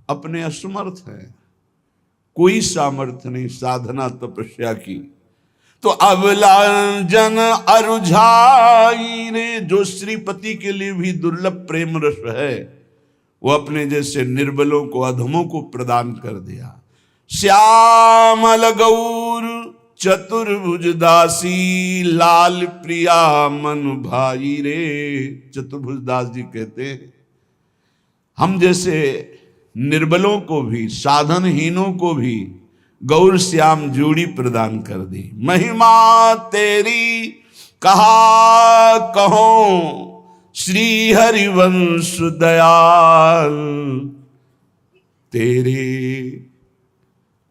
अपने असमर्थ हैं, कोई सामर्थ्य नहीं साधना तपस्या की। तो अबला जन अरुझाई रे, जो श्रीपति के लिए भी दुर्लभ प्रेम रस है वो अपने जैसे निर्बलों को, अधमों को प्रदान कर दिया। श्यामल गौर चतुर्भुज दासी, लाल प्रिया मन भाई रे। चतुर्भुज दास जी कहते हैं हम जैसे निर्बलों को भी, साधनहीनों को भी गौर श्याम जोड़ी प्रदान कर दी। महिमा तेरी कहा कहो श्री हरिवंश दयाल, तेरे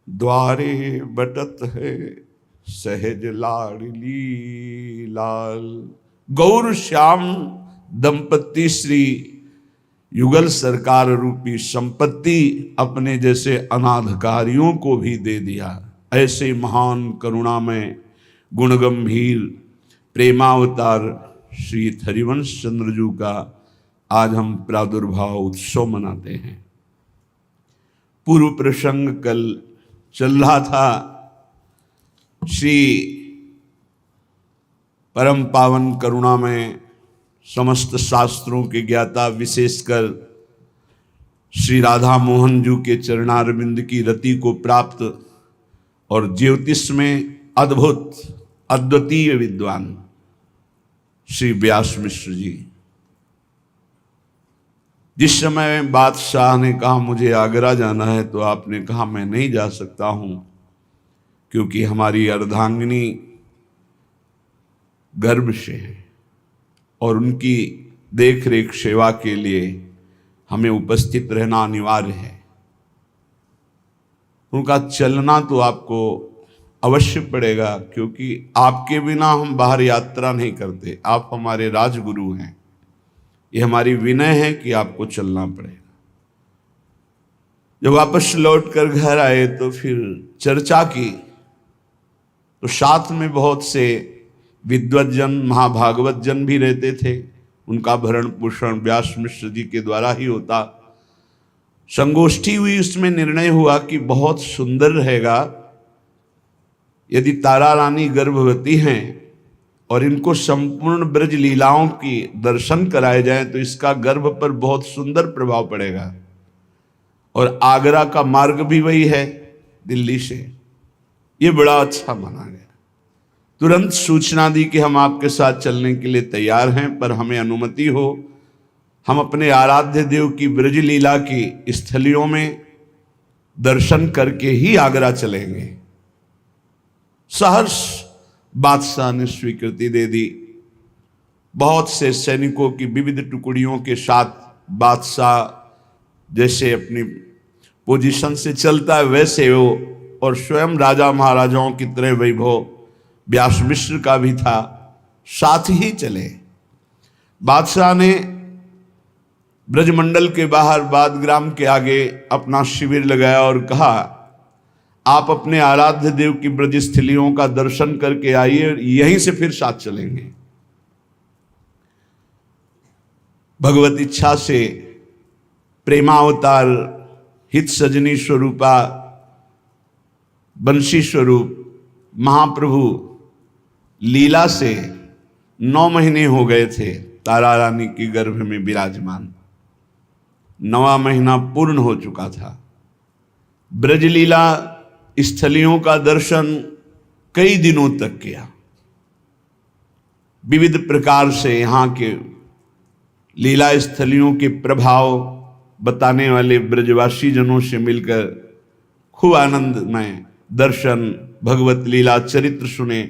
द्वारे बटत है सहज लाडली लाल। गौर श्याम दंपति श्री युगल सरकार रूपी संपत्ति अपने जैसे अनाधकारियों को भी दे दिया। ऐसे महान करुणामय गुण गंभीर प्रेमावतार श्री हरिवंश चंद्र जी का आज हम प्रादुर्भाव उत्सव मनाते हैं। पूर्व प्रसंग कल चल रहा था श्री परम पावन करुणामय समस्त शास्त्रों के ज्ञाता विशेषकर श्री राधा मोहन जी के चरणारविंद की रति को प्राप्त और ज्योतिष में अद्भुत अद्वितीय विद्वान श्री व्यास मिश्र जी। जिस समय बादशाह ने कहा मुझे आगरा जाना है तो आपने कहा मैं नहीं जा सकता हूं क्योंकि हमारी अर्धांगिनी गर्भ से है और उनकी देख रेख सेवा के लिए हमें उपस्थित रहना अनिवार्य है। उनका चलना तो आपको अवश्य पड़ेगा क्योंकि आपके बिना हम बाहर यात्रा नहीं करते, आप हमारे राजगुरु हैं, ये हमारी विनय है कि आपको चलना पड़ेगा। जब वापस लौट कर घर आए तो फिर चर्चा की तो साथ में बहुत से विद्वज्जन महाभागवत जन भी रहते थे, उनका भरण पोषण व्यास मिश्र जी के द्वारा ही होता। संगोष्ठी हुई, उसमें निर्णय हुआ कि बहुत सुंदर रहेगा यदि तारा रानी गर्भवती हैं और इनको संपूर्ण ब्रज लीलाओं की दर्शन कराए जाए तो इसका गर्भ पर बहुत सुंदर प्रभाव पड़ेगा। और आगरा का मार्ग भी वही है दिल्ली से, ये बड़ा अच्छा माना गया। तुरंत सूचना दी कि हम आपके साथ चलने के लिए तैयार हैं, पर हमें अनुमति हो हम अपने आराध्य देव की ब्रज लीला की स्थलियों में दर्शन करके ही आगरा चलेंगे। सहर्ष बादशाह ने स्वीकृति दे दी। बहुत से सैनिकों की विविध टुकड़ियों के साथ बादशाह जैसे अपनी पोजीशन से चलता है वैसे वो, और स्वयं राजा महाराजाओं की तरह वैभव व्यास मिश्र का भी था, साथ ही चले। बादशाह ने ब्रजमंडल के बाहर बादग्राम के आगे अपना शिविर लगाया और कहा आप अपने आराध्य देव की ब्रज स्थलियों का दर्शन करके आइए, यहीं से फिर साथ चलेंगे। भगवत इच्छा से प्रेमावतार हित सजनी स्वरूपा बंशी स्वरूप महाप्रभु लीला से 9 महीने हो गए थे तारा रानी की गर्भ में विराजमान। 9वां महीना पूर्ण हो चुका था। ब्रजलीला स्थलियों का दर्शन कई दिनों तक किया। विविध प्रकार से यहाँ के लीला स्थलियों के प्रभाव बताने वाले ब्रजवासी जनों से मिलकर खूब आनंदमय दर्शन, भगवत लीला चरित्र सुने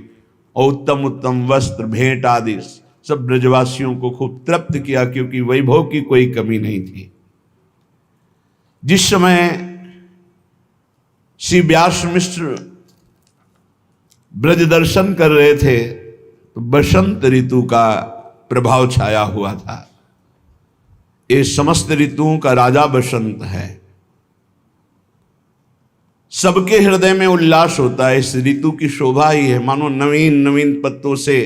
और उत्तम उत्तम वस्त्र भेंट आदि सब ब्रजवासियों को खूब तृप्त किया क्योंकि वैभव की कोई कमी नहीं थी। जिस समय श्री व्यास मिश्र ब्रज दर्शन कर रहे थे तो बसंत ऋतु का प्रभाव छाया हुआ था। ये समस्त ऋतुओं का राजा बसंत है। सबके हृदय में उल्लास होता है। इस ऋतु की शोभा ही है, मानो नवीन नवीन पत्तों से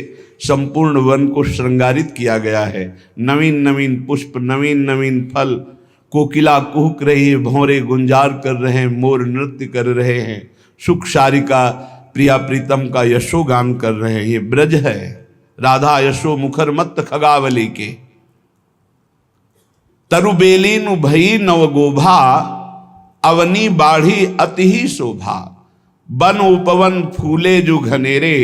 संपूर्ण वन को श्रृंगारित किया गया है। नवीन नवीन पुष्प, नवीन नवीन फल, कोकिला कुहक रही है, भौरे गुंजार कर रहे हैं, मोर नृत्य कर रहे हैं, सुख सारिका प्रिया प्रीतम का यशोगान कर रहे हैं। ये ब्रज है, राधा यशो मुखर मत खगावली के। तरुबेलीनु भई नवगोभा, अवनी बाढ़ी अति ही शोभा। वन उपवन फूले जो घनेरे,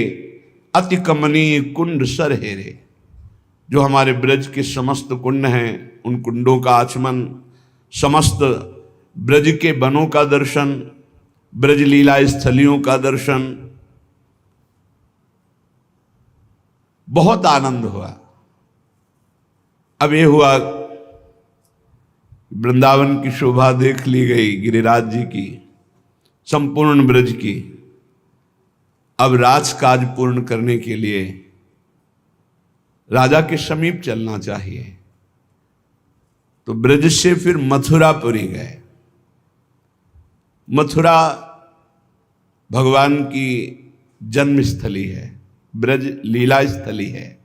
अति कमनीय कुंड सरहेरे। जो हमारे ब्रज के समस्त कुंड हैं, उन कुंडों का आचमन, समस्त ब्रज के वनों का दर्शन, ब्रज लीला स्थलियों का दर्शन, बहुत आनंद हुआ। अब ये हुआ, वृंदावन की शोभा देख ली गई, गिरिराज जी की, संपूर्ण ब्रज की। अब राजकाज पूर्ण करने के लिए राजा के समीप चलना चाहिए, तो ब्रज से फिर मथुरापुरी गए। मथुरा भगवान की जन्म स्थली है, ब्रज लीला स्थली है।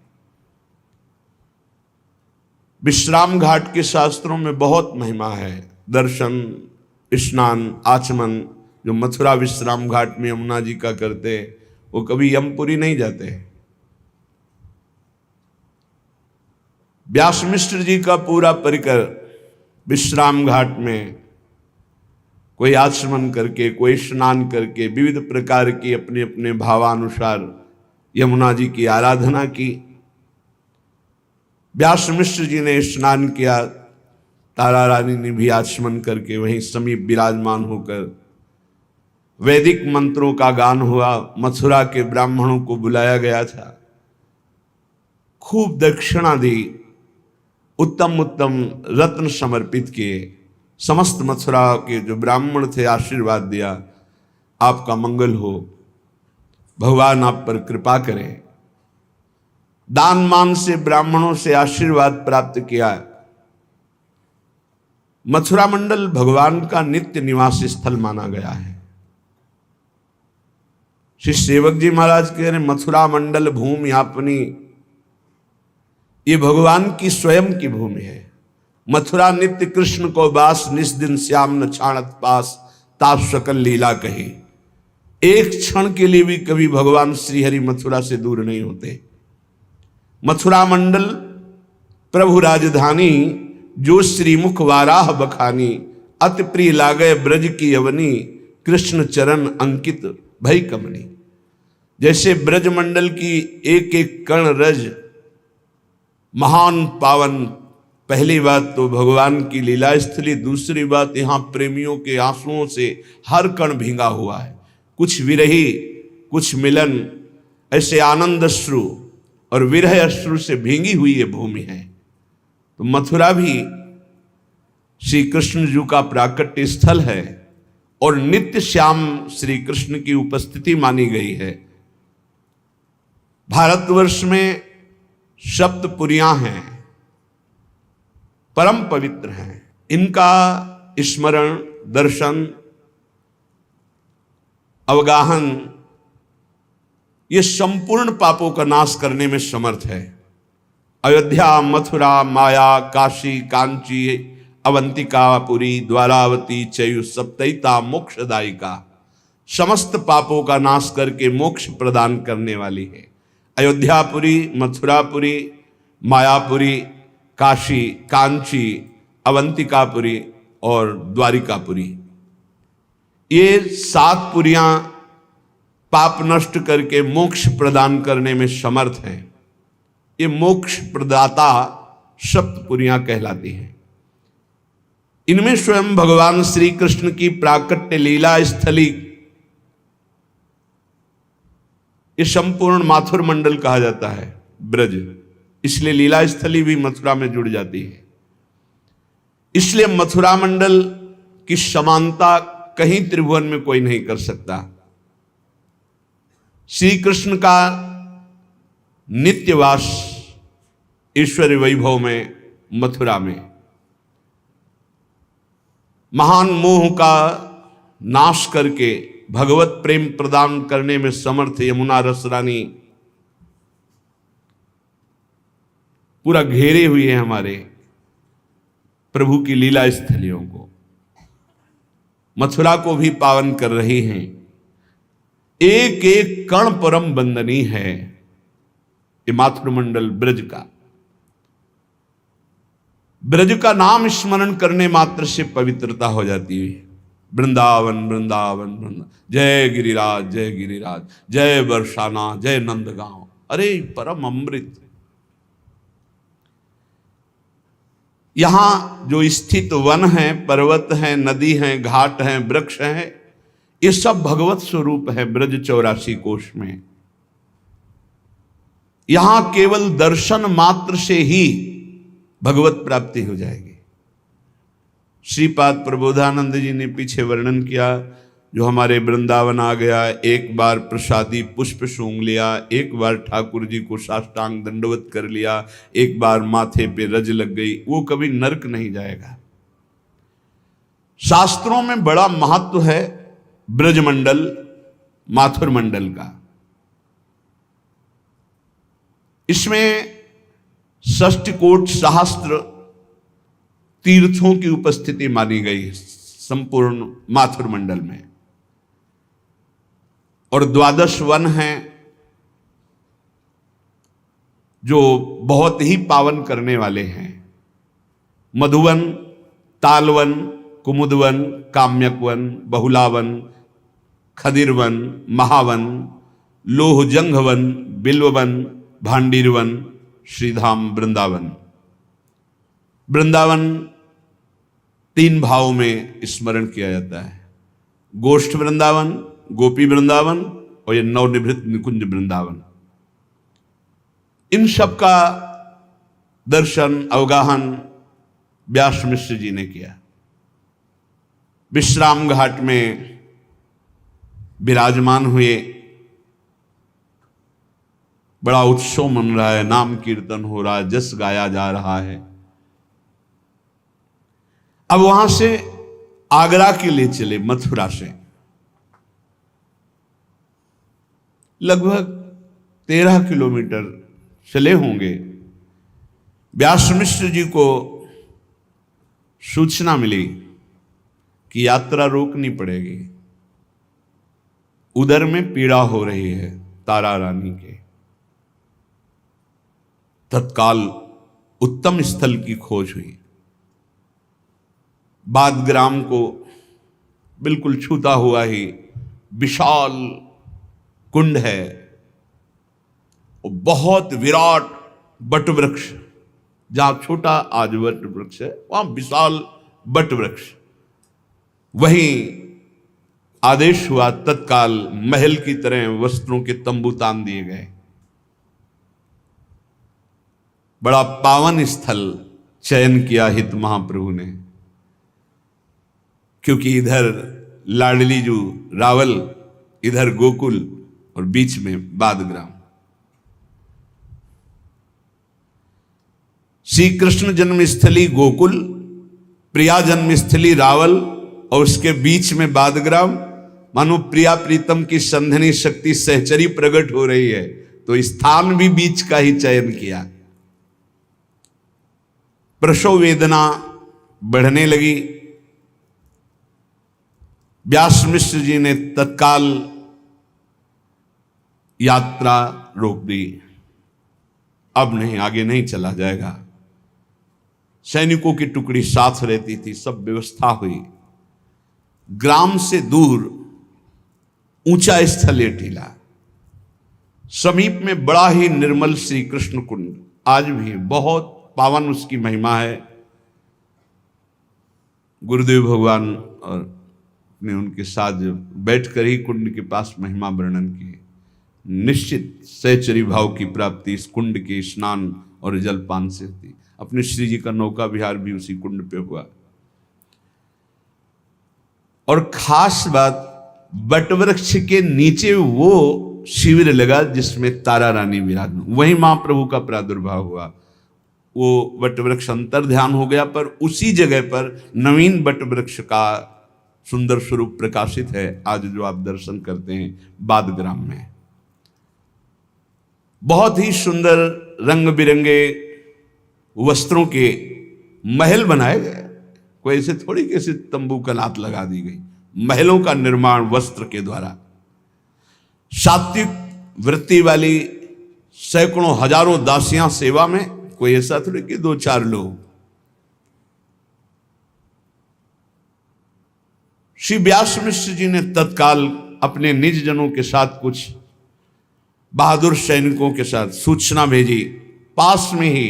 विश्राम घाट के शास्त्रों में बहुत महिमा है। दर्शन, स्नान, आचमन जो मथुरा विश्राम घाट में यमुना जी का करते, वो कभी यमपुरी नहीं जाते। व्यास मिश्र जी का पूरा परिकर विश्राम घाट में कोई आचमन करके, कोई स्नान करके, विविध प्रकार की अपने अपने भावानुसार यमुना जी की आराधना की। व्यास मिश्र जी ने स्नान किया, तारा रानी ने भी आचमन करके वहीं समीप विराजमान होकर वैदिक मंत्रों का गान हुआ। मथुरा के ब्राह्मणों को बुलाया गया था, खूब दक्षिणा दी, उत्तम उत्तम रत्न समर्पित किए। समस्त मथुरा के जो ब्राह्मण थे आशीर्वाद दिया, आपका मंगल हो, भगवान आप पर कृपा करें। दान मान से ब्राह्मणों से आशीर्वाद प्राप्त किया। मथुरा मंडल भगवान का नित्य निवास स्थल माना गया है। श्री सेवक जी महाराज कह रहे, मथुरा मंडल भूमि अपनी, ये भगवान की स्वयं की भूमि है। मथुरा नित्य कृष्ण को बास, निस दिन श्याम न छाणत पास, ताप सकल लीला कही। एक क्षण के लिए भी कभी भगवान श्रीहरि मथुरा से दूर नहीं होते। मथुरा मंडल प्रभु राजधानी, जो श्रीमुख वाराह बखानी, अति प्रिय लागे ब्रज की अवनी, कृष्ण चरण अंकित भई कमनी। जैसे ब्रज मंडल की एक एक कण रज महान पावन। पहली बात तो भगवान की लीला स्थली, दूसरी बात यहाँ प्रेमियों के आंसुओं से हर कण भींगा हुआ है। कुछ विरही, कुछ मिलन, ऐसे आनंद अश्रु और विरह अश्रु से भींगी हुई ये भूमि है। तो मथुरा भी श्री कृष्ण जी का प्राकट्य स्थल है और नित्य श्याम श्री कृष्ण की उपस्थिति मानी गई है। भारतवर्ष में सप्तपुरियां हैं, परम पवित्र हैं। इनका स्मरण, दर्शन, अवगाहन ये संपूर्ण पापों का नाश करने में समर्थ है। अयोध्या, मथुरा, माया, काशी, कांची, अवंतिका, पुरी, द्वारावती, चयु सप्तैता मोक्षदायिका, समस्त पापों का नाश करके मोक्ष प्रदान करने वाली है। अयोध्यापुरी, मथुरापुरी, मायापुरी, काशी, कांची, अवंतिकापुरी और द्वारिकापुरी, ये 7 पुरियां पाप नष्ट करके मोक्ष प्रदान करने में समर्थ हैं। ये मोक्ष प्रदाता सप्तपुरियां कहलाती हैं। इनमें स्वयं भगवान श्री कृष्ण की प्राकट्य लीला स्थली, ये संपूर्ण माथुर मंडल कहा जाता है ब्रज, इसलिए लीला स्थली भी मथुरा में जुड़ जाती है। इसलिए मथुरा मंडल की समानता कहीं त्रिभुवन में कोई नहीं कर सकता। श्री कृष्ण का नित्यवास ईश्वरी वैभव में मथुरा में, महान मोह का नाश करके भगवत प्रेम प्रदान करने में समर्थ यमुना रस रानी पूरा घेरे हुए हैं हमारे। प्रभु की लीला स्थलियों को, मथुरा को भी पावन कर रही हैं। एक एक कण परम बंदनी है ये मातृमंडल ब्रज का। ब्रज का नाम स्मरण करने मात्र से पवित्रता हो जाती है। वृंदावन वृंदावन वृंदावन, जय गिरिराज जय गिरिराज, जय बरसाना जय नंदगांव। अरे परम अमृत। यहां जो स्थित वन है, पर्वत है, नदी है, घाट है, वृक्ष है, ये सब भगवत स्वरूप है ब्रज 84 कोश में। यहां केवल दर्शन मात्र से ही भगवत प्राप्ति हो जाएगी। श्रीपाद प्रबोधानंद जी ने पीछे वर्णन किया, जो हमारे वृंदावन आ गया, एक बार प्रसादी पुष्प सूंघ लिया, एक बार ठाकुर जी को साष्टांग दंडवत कर लिया, एक बार माथे पे रज लग गई, वो कभी नरक नहीं जाएगा। शास्त्रों में बड़ा महत्व है ब्रजमंडल माथुर मंडल का। इसमें षष्टकोट सहस्त्र तीर्थों की उपस्थिति मानी गई संपूर्ण माथुर मंडल में, और 12 वन हैं जो बहुत ही पावन करने वाले हैं। मधुवन, तालवन, कुमुदवन, काम्यकवन, बहुलावन, खदिरवन, महावन, लोहजंघवन, बिल्ववन, भांडीरवन, श्रीधाम वृंदावन। वृंदावन 3 भावों में स्मरण किया जाता है, गोष्ठ वृंदावन, गोपी वृंदावन और ये नवनिभृत निकुंज वृंदावन। इन सब का दर्शन अवगाहन व्यास मिश्र जी ने किया। विश्राम घाट में विराजमान हुए, बड़ा उत्सव मन रहा है, नाम कीर्तन हो रहा है, जस गाया जा रहा है। अब वहां से आगरा के लिए चले, मथुरा से लगभग 13 किलोमीटर चले होंगे। व्यास मिश्र जी को सूचना मिली कि यात्रा रोकनी पड़ेगी, उदर में पीड़ा हो रही है तारा रानी के। तत्काल उत्तम स्थल की खोज हुई। बादग्राम को बिल्कुल छूता हुआ ही विशाल कुंड है, और बहुत विराट बट वृक्ष, जहां छोटा आज वट वृक्ष है वहां विशाल बट वृक्ष। वहीं आदेश हुआ, तत्काल महल की तरह वस्त्रों के तंबू तान दिए गए। बड़ा पावन स्थल चयन किया हित महाप्रभु ने, क्योंकि इधर लाडली जू रावल, इधर गोकुल और बीच में बादग्राम। श्री कृष्ण जन्मस्थली गोकुल, प्रिया जन्मस्थली रावल, और उसके बीच में बादग्राम। मानो प्रिया प्रीतम की संधनी शक्ति सहचरी प्रकट हो रही है, तो स्थान भी बीच का ही चयन किया। प्रसव वेदना बढ़ने लगी। व्यास मिश्र जी ने तत्काल यात्रा रोक दी। अब नहीं, आगे नहीं चला जाएगा। सैनिकों की टुकड़ी साथ रहती थी, सब व्यवस्था हुई। ग्राम से दूर ऊंचा स्थल है टीला, समीप में बड़ा ही निर्मल श्री कृष्ण कुंड, आज भी बहुत पावन उसकी महिमा है। गुरुदेव भगवान और ने उनके साथ बैठकर ही कुंड के पास महिमा वर्णन की। निश्चित सहचरी भाव की प्राप्ति इस कुंड के स्नान और जलपान से होती। अपने श्री जी का नौका विहार भी उसी कुंड पे हुआ। और खास बात, बटवृक्ष के नीचे वो शिविर लगा जिसमें तारा रानी विराजमान, वहीं महाप्रभु का प्रादुर्भाव हुआ। वो बटवृक्ष अंतर ध्यान हो गया, पर उसी जगह पर नवीन बटवृक्ष का सुंदर स्वरूप प्रकाशित है आज जो आप दर्शन करते हैं बादग्राम में। बहुत ही सुंदर रंग बिरंगे वस्त्रों के महल बनाए गए, कोई ऐसे थोड़ी कैसे तंबू कनात लगा दी गई। महलों का निर्माण वस्त्र के द्वारा। सात्विक वृत्ति वाली सैकड़ों हजारों दासियां सेवा में, कोई ऐसा थोड़ी कि 2-4 लोग। श्री व्यास मिश्र जी ने तत्काल अपने निज जनों के साथ कुछ बहादुर सैनिकों के साथ सूचना भेजी। पास में ही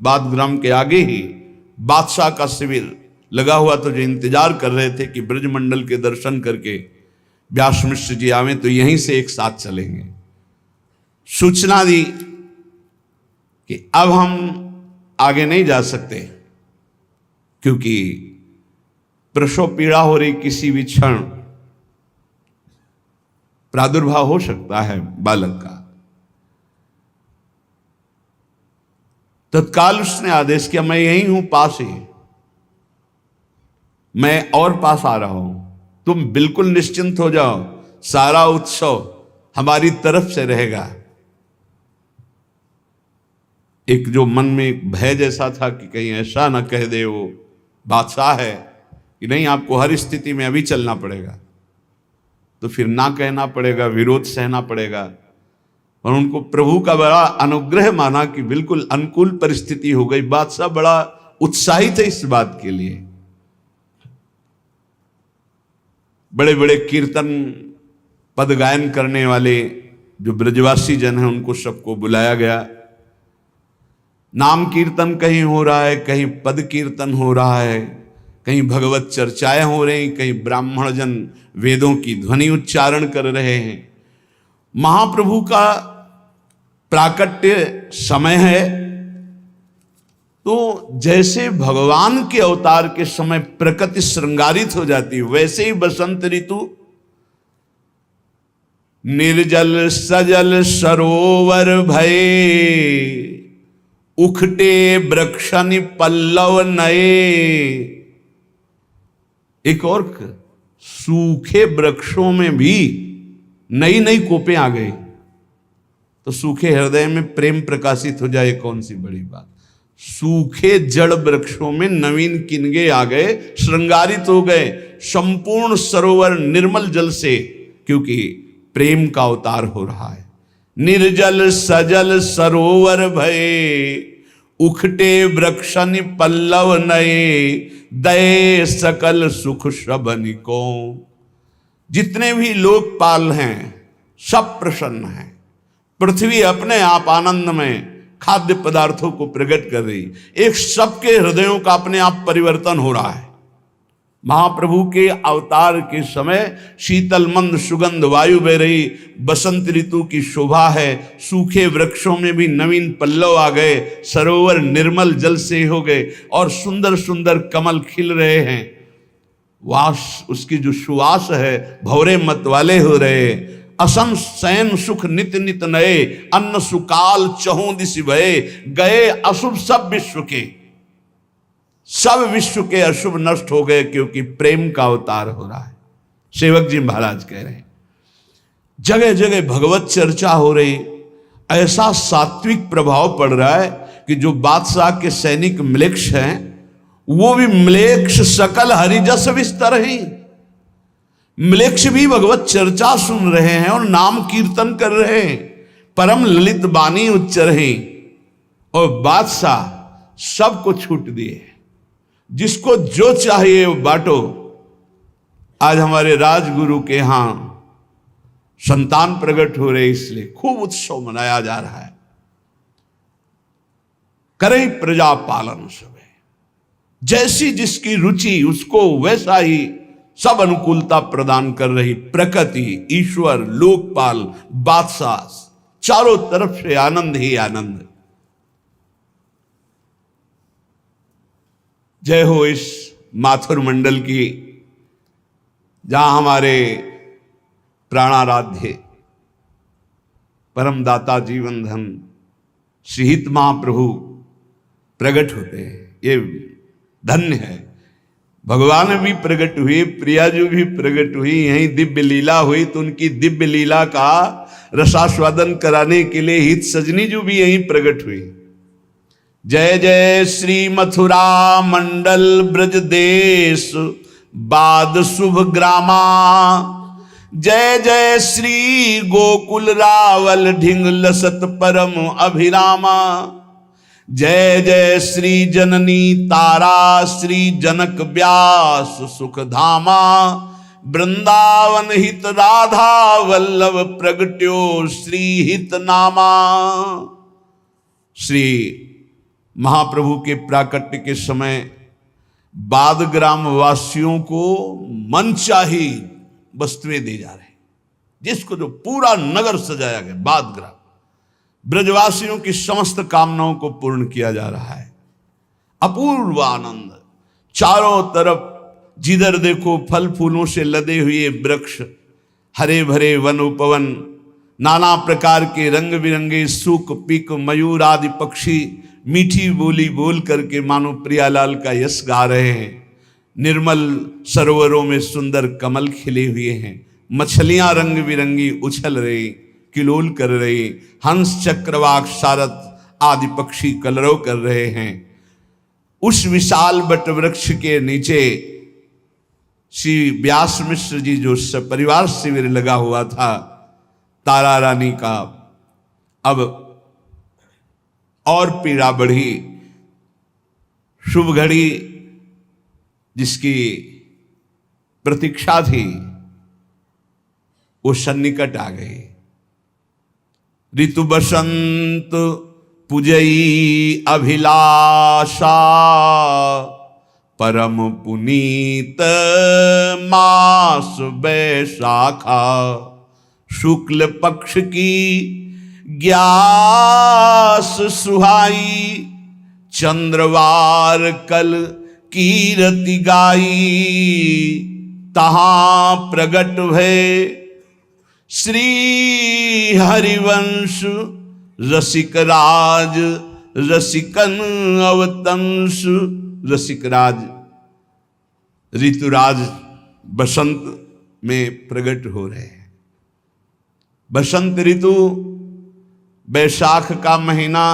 बादग्राम के आगे ही बादशाह का शिविर लगा हुआ, तो जो इंतजार कर रहे थे कि ब्रजमंडल के दर्शन करके व्यास मिश्र जी आवे तो यहीं से एक साथ चलेंगे। सूचना दी कि अब हम आगे नहीं जा सकते क्योंकि प्रसव पीड़ा हो रही, किसी भी क्षण प्रादुर्भाव हो सकता है बालक का। तत्काल उसने आदेश किया, मैं यही हूं पास ही, मैं और पास आ रहा हूं, तुम बिल्कुल निश्चिंत हो जाओ, सारा उत्सव हमारी तरफ से रहेगा। एक जो मन में एक भय जैसा था कि कहीं ऐसा ना कह दे वो बादशाह है कि नहीं आपको हर स्थिति में अभी चलना पड़ेगा, तो फिर ना कहना पड़ेगा, विरोध सहना पड़ेगा। और उनको प्रभु का बड़ा अनुग्रह माना कि बिल्कुल अनुकूल परिस्थिति हो गई। बादशाह बड़ा उत्साहित है इस बात के लिए। बड़े बड़े कीर्तन पद गायन करने वाले जो ब्रजवासी जन हैं उनको सबको बुलाया गया। नाम कीर्तन कहीं हो रहा है, कहीं पद कीर्तन हो रहा है, कहीं भगवत चर्चाएं हो रही, कहीं ब्राह्मण जन वेदों की ध्वनि उच्चारण कर रहे हैं। महाप्रभु का प्राकट्य समय है, तो जैसे भगवान के अवतार के समय प्रकृति श्रृंगारित हो जाती है, वैसे ही बसंत ऋतु निर्जल सजल सरोवर भये, उखटे वृक्षनि पल्लव नए। एक और सूखे वृक्षों में भी नई नई कोपें आ गई, तो सूखे हृदय में प्रेम प्रकाशित हो जाए, कौन सी बड़ी बात। सूखे जड़ वृक्षों में नवीन किनगे आ गए, श्रृंगारित हो गए संपूर्ण सरोवर निर्मल जल से, क्योंकि प्रेम का अवतार हो रहा है। निर्जल सजल सरोवर भये, उखटे वृक्षनि पल्लव नए, दये सकल सुख शबनिको। जितने भी लोकपाल हैं सब प्रसन्न हैं। पृथ्वी अपने आप आनंद में खाद्य पदार्थों को प्रकट कर रही, एक सबके हृदयों का अपने आप परिवर्तन हो रहा है। महाप्रभु के अवतार के समय शीतल मंद सुगंध वायु बह रही, बसंत ऋतु की शोभा है, सूखे वृक्षों में भी नवीन पल्लव आ गए, सरोवर निर्मल जल से हो गए और सुंदर सुंदर कमल खिल रहे हैं। वास उसकी जो सुवास है भौरे मत वाले हो रहे। असम सैन सुख नित नित नए, अन्न सुकाल चहु दिस भये, गए अशुभ सब विश्व के। सब विश्व के अशुभ नष्ट हो गए क्योंकि प्रेम का अवतार हो रहा है। सेवक जी महाराज कह रहे हैं जगह जगह भगवत चर्चा हो रही, ऐसा सात्विक प्रभाव पड़ रहा है कि जो बादशाह के सैनिक म्लेच्छ हैं वो भी म्लेच्छ सकल हरिजस विस्तर ही। म्लेच्छ भी भगवत चर्चा सुन रहे हैं और नाम कीर्तन कर रहे हैं, परम ललित बानी उच्चर हैं, और बादशाह सबको छूट दिए, जिसको जो चाहिए वो बांटो। आज हमारे राजगुरु के यहां संतान प्रकट हो रहे, इसलिए खूब उत्सव मनाया जा रहा है। करें प्रजा पालन सब, जैसी जिसकी रुचि उसको वैसा ही सब अनुकूलता प्रदान कर रही प्रकृति, ईश्वर, लोकपाल, बादशाह, चारों तरफ से आनंद ही आनंद। जय हो इस माथुर मंडल की, जहां हमारे प्राणाराध्य परमदाता जीवन धन श्रीहित महाप्रभु प्रकट होते हैं। ये धन्य है। भगवान भी प्रकट हुए, प्रियाजू भी प्रकट हुई, यहीं दिव्य लीला हुई, तो उनकी दिव्य लीला का रसास्वादन कराने के लिए हित सजनी जो भी यहीं प्रकट हुई। जय जय श्री मथुरा मंडल ब्रज देश बाद शुभ ग्रामा। जय जय श्री गोकुल रावल ढिंग लसत परम अभिरामा। जय जय श्री जननी तारा श्री जनक व्यास सुख धामा। वृंदावन हित राधा वल्लभ प्रगट्यो श्री हित नामा। श्री महाप्रभु के प्राकट्य के समय बाद ग्राम वासियों को मनचाही वस्तुएं दी जा रही, जिसको जो पूरा नगर सजाया गया बाद ग्राम, ब्रजवासियों की समस्त कामनाओं को पूर्ण किया जा रहा है। अपूर्व आनंद, चारों तरफ जिधर देखो फल फूलों से लदे हुए वृक्ष, हरे भरे वन उपवन, नाना प्रकार के रंग बिरंगे सूक पीक मयूर आदि पक्षी मीठी बोली बोल करके मानो प्रियालाल का यश गा रहे हैं। निर्मल सरोवरों में सुंदर कमल खिले हुए हैं, मछलियां रंग बिरंगी उछल रही किलोल कर रही, हंस चक्रवाक सारथ आदि पक्षी कलरव कर रहे हैं। उस विशाल बट वृक्ष के नीचे श्री व्यास मिश्र जी जो सपरिवार शिविर लगा हुआ था तारा रानी का, अब और पीड़ा बढ़ी। शुभ घड़ी जिसकी प्रतीक्षा थी वो सन्निकट आ गई। ऋतु बसंत पुजई अभिलाषा, परम पुनीत मास बैसाखा। शुक्ल पक्ष की ग्यास सुहाई, चंद्रवार कल कीरति गाई। तहां प्रगट भय श्री हरिवंश, रसिक राज रसिकन अवतंस। रसिक राज ऋतुराज बसंत में प्रकट हो रहे हैं। बसंत ऋतु, बैसाख का महीना,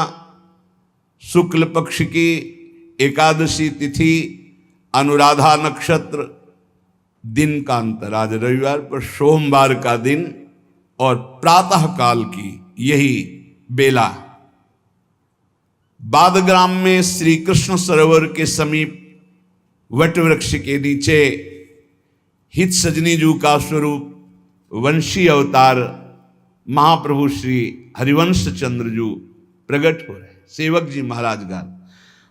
शुक्ल पक्ष की एकादशी तिथि, अनुराधा नक्षत्र, दिन का अंतर, आज रविवार पर सोमवार का दिन और प्रातः काल की यही बेला। बादग्राम में श्री कृष्ण सरोवर के समीप वट वृक्ष के नीचे हित सजनी जू का स्वरूप वंशी अवतार महाप्रभु श्री हरिवंश चंद्र जू प्रकट हो रहे। सेवक जी महाराज गान,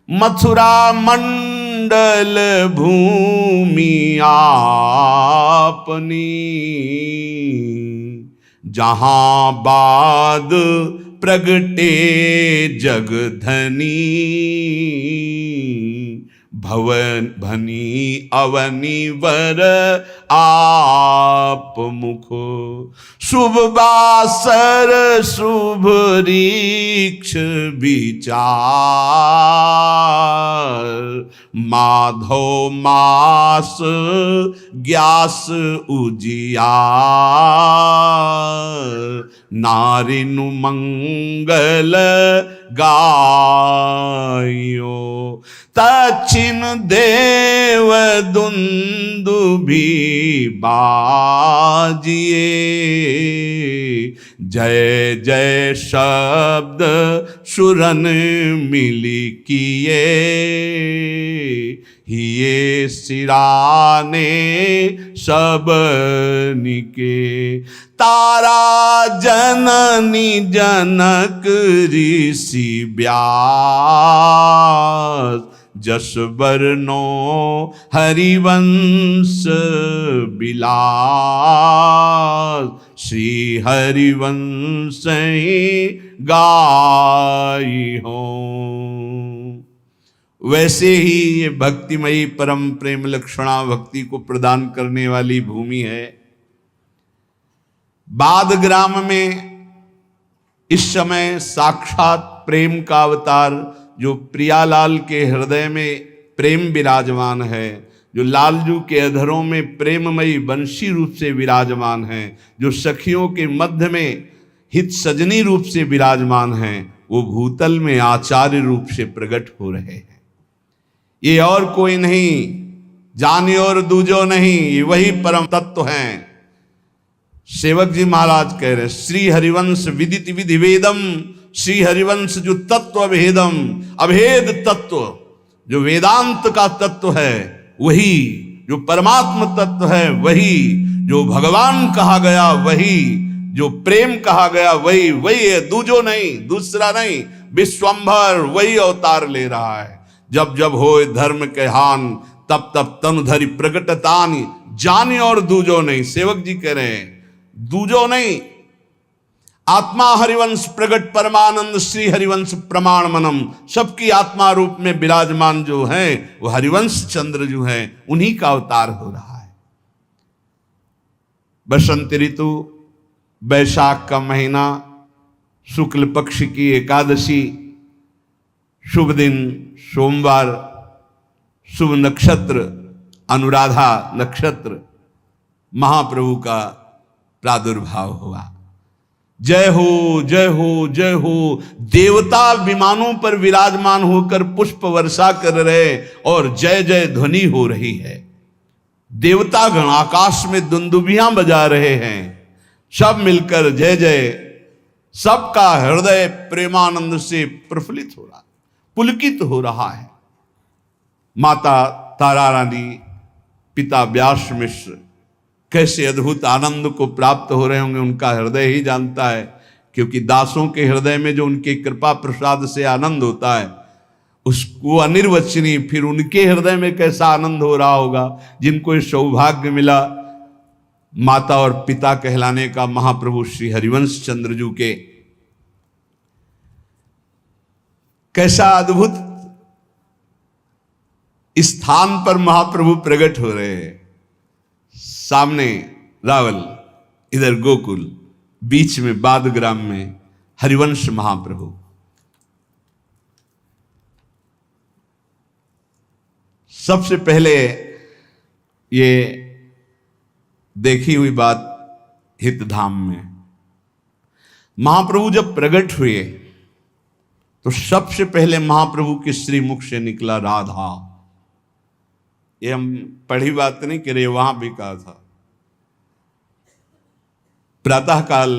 मथुरा मंडल भूमि आपनी, जहां बाद प्रगटे जगधनी। भवन भनी अवनी वर आप मुख, शुभ बासर शुभ रीक्ष विचार। माधव मास ग्यास उजियार, नारिनु मंगल गायो। दक्षिण देव दुंदुभि बाजिए, जय जय शब्द सुरन मिली किए। हिये सिराने सब निके, तारा जननी जनक ऋषि व्यास। जस बरनो हरिवंश बिलास, श्री हरिवंश गाई हो। वैसे ही ये भक्तिमयी परम प्रेम लक्षणा भक्ति को प्रदान करने वाली भूमि है। बादग्राम में इस समय साक्षात प्रेम का अवतार जो प्रियालाल के हृदय में प्रेम विराजमान है, जो लालजू के अधरों में प्रेममयी बंशी रूप से विराजमान है, जो सखियों के मध्य में हित सजनी रूप से विराजमान हैं, वो भूतल में आचार्य रूप से प्रकट हो रहे हैं। ये और कोई नहीं, जानी और दूजो नहीं, ये वही परम तत्व हैं। सेवक जी महाराज कह रहे श्री हरिवंश विदित विधि वेदम, श्री हरिवंश जो तत्व अभेदम, अभेद तत्व जो वेदांत का तत्व है वही, जो परमात्म तत्व है वही, जो भगवान कहा गया वही, जो प्रेम कहा गया वही, वही है, दूजो नहीं, दूसरा नहीं। विश्वंभर वही अवतार ले रहा है। जब जब होए धर्म के हान, तब तब तनु धरि प्रकटतानि, जाने और दूजो नहीं। सेवक जी कह रहे हैं दूजो नहीं, आत्मा हरिवंश प्रगट परमानंद श्री हरिवंश प्रमाण मनम, सबकी आत्मा रूप में विराजमान जो है वो हरिवंश चंद्र जो है उन्हीं का अवतार हो रहा है। बसंत ऋतु, वैशाख का महीना, शुक्ल पक्ष की एकादशी, शुभ दिन सोमवार, शुभ नक्षत्र अनुराधा नक्षत्र, महाप्रभु का प्रादुर्भाव हुआ। जय हो जय हो जय हो। देवता विमानों पर विराजमान होकर पुष्प वर्षा कर रहे और जय जय ध्वनि हो रही है। देवता गण आकाश में दुंदुभियां बजा रहे हैं, सब मिलकर जय जय, सबका हृदय प्रेमानंद से प्रफुल्लित हो रहा, पुलकित हो रहा है। माता तारा रानी, पिता व्यास मिश्र कैसे अद्भुत आनंद को प्राप्त हो रहे होंगे उनका हृदय ही जानता है, क्योंकि दासों के हृदय में जो उनके कृपा प्रसाद से आनंद होता है उसको अनिर्वचनीय, फिर उनके हृदय में कैसा आनंद हो रहा होगा जिनको ये सौभाग्य मिला माता और पिता कहलाने का महाप्रभु श्री हरिवंश चंद्र जी के। कैसा अद्भुत स्थान पर महाप्रभु प्रकट हो रहे हैं। सामने रावल, इधर गोकुल, बीच में बादग्राम में हरिवंश महाप्रभु। सबसे पहले ये देखी हुई बात हितधाम में महाप्रभु जब प्रकट हुए तो सबसे पहले महाप्रभु के श्री मुख से निकला राधा। ये हम पढ़ी बात नहीं कर रहे, वहां भी कहा था। प्रातःकाल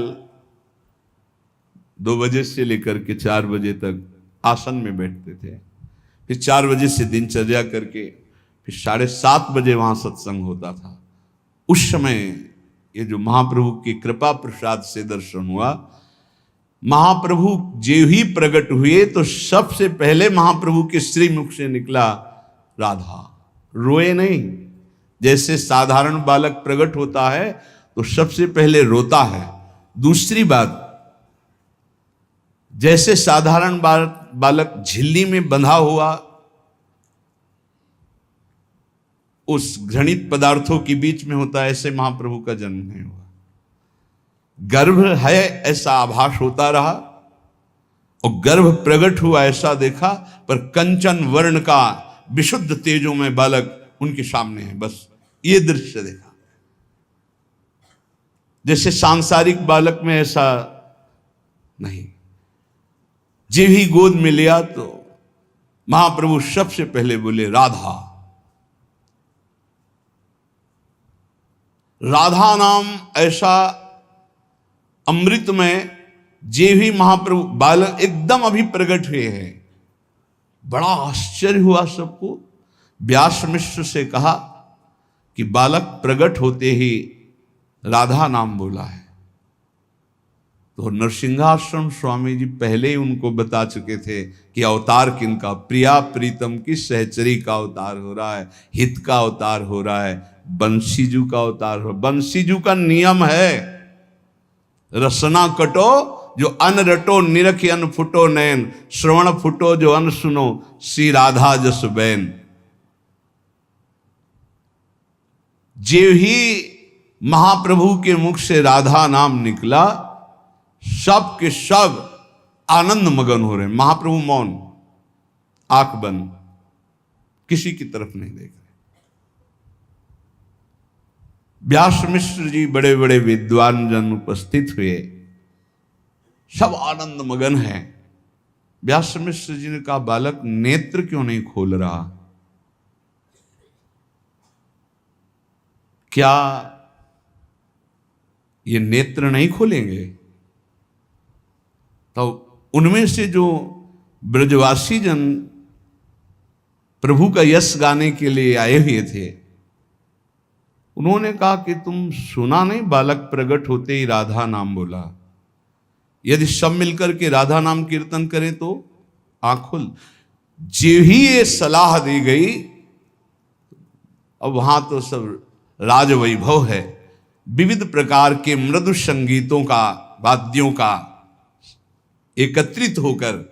2 बजे से लेकर के 4 बजे तक आसन में बैठते थे, फिर 4 बजे से दिनचर्या करके फिर 7:30 बजे वहां सत्संग होता था। उस समय ये जो महाप्रभु की कृपा प्रसाद से दर्शन हुआ, महाप्रभु जो ही प्रकट हुए तो सबसे पहले महाप्रभु के श्री मुख से निकला राधा। रोए नहीं, जैसे साधारण बालक प्रकट होता है तो सबसे पहले रोता है। दूसरी बात, जैसे साधारण बालक झिल्ली में बंधा हुआ उस घृणित पदार्थों के बीच में होता है, ऐसे महाप्रभु का जन्म नहीं हुआ। गर्भ है ऐसा आभास होता रहा और गर्भ प्रकट हुआ ऐसा देखा, पर कंचन वर्ण का विशुद्ध तेजों में बालक उनके सामने है। बस ये दृश्य देखा। जैसे सांसारिक बालक में ऐसा नहीं। जीव ही गोद में लिया तो महाप्रभु सबसे पहले बोले राधा। राधा नाम ऐसा अमृत में जे भी महाप्रभु बालक एकदम अभी प्रकट हुए हैं। बड़ा आश्चर्य हुआ सबको। व्यास मिश्र से कहा कि बालक प्रकट होते ही राधा नाम बोला है। तो नरसिंहाश्रम स्वामी जी पहले ही उनको बता चुके थे कि अवतार किनका, प्रिया प्रीतम की सहचरी का अवतार हो रहा है, हित का अवतार हो रहा है, बंसीजू का अवतार हो। बंसीजू का नियम है रसना कटो जो अन रटो, निरखी अन फुटो नैन, श्रवण फुटो जो अन सुनो, श्री राधा जस बैन। जे ही महाप्रभु के मुख से राधा नाम निकला, सब के सब आनंद मगन हो रहे। महाप्रभु मौन, आंख बंद, किसी की तरफ नहीं देख रहे। व्यास मिश्र जी बड़े बड़े विद्वान जन उपस्थित हुए, सब आनंद मगन हैं। व्यास मिश्र जी ने कहा, बालक नेत्र क्यों नहीं खोल रहा? क्या ये नेत्र नहीं खोलेंगे? तो उनमें से जो ब्रजवासी जन प्रभु का यश गाने के लिए आए हुए थे, उन्होंने कहा कि तुम सुना नहीं, बालक प्रकट होते ही राधा नाम बोला। यदि सब मिलकर के राधा नाम कीर्तन करें तो आँख खुल। जो ही ये सलाह दी गई, अब वहां तो सब राजवैभव है, विविध प्रकार के मृदु संगीतों का, वाद्यों का एकत्रित होकर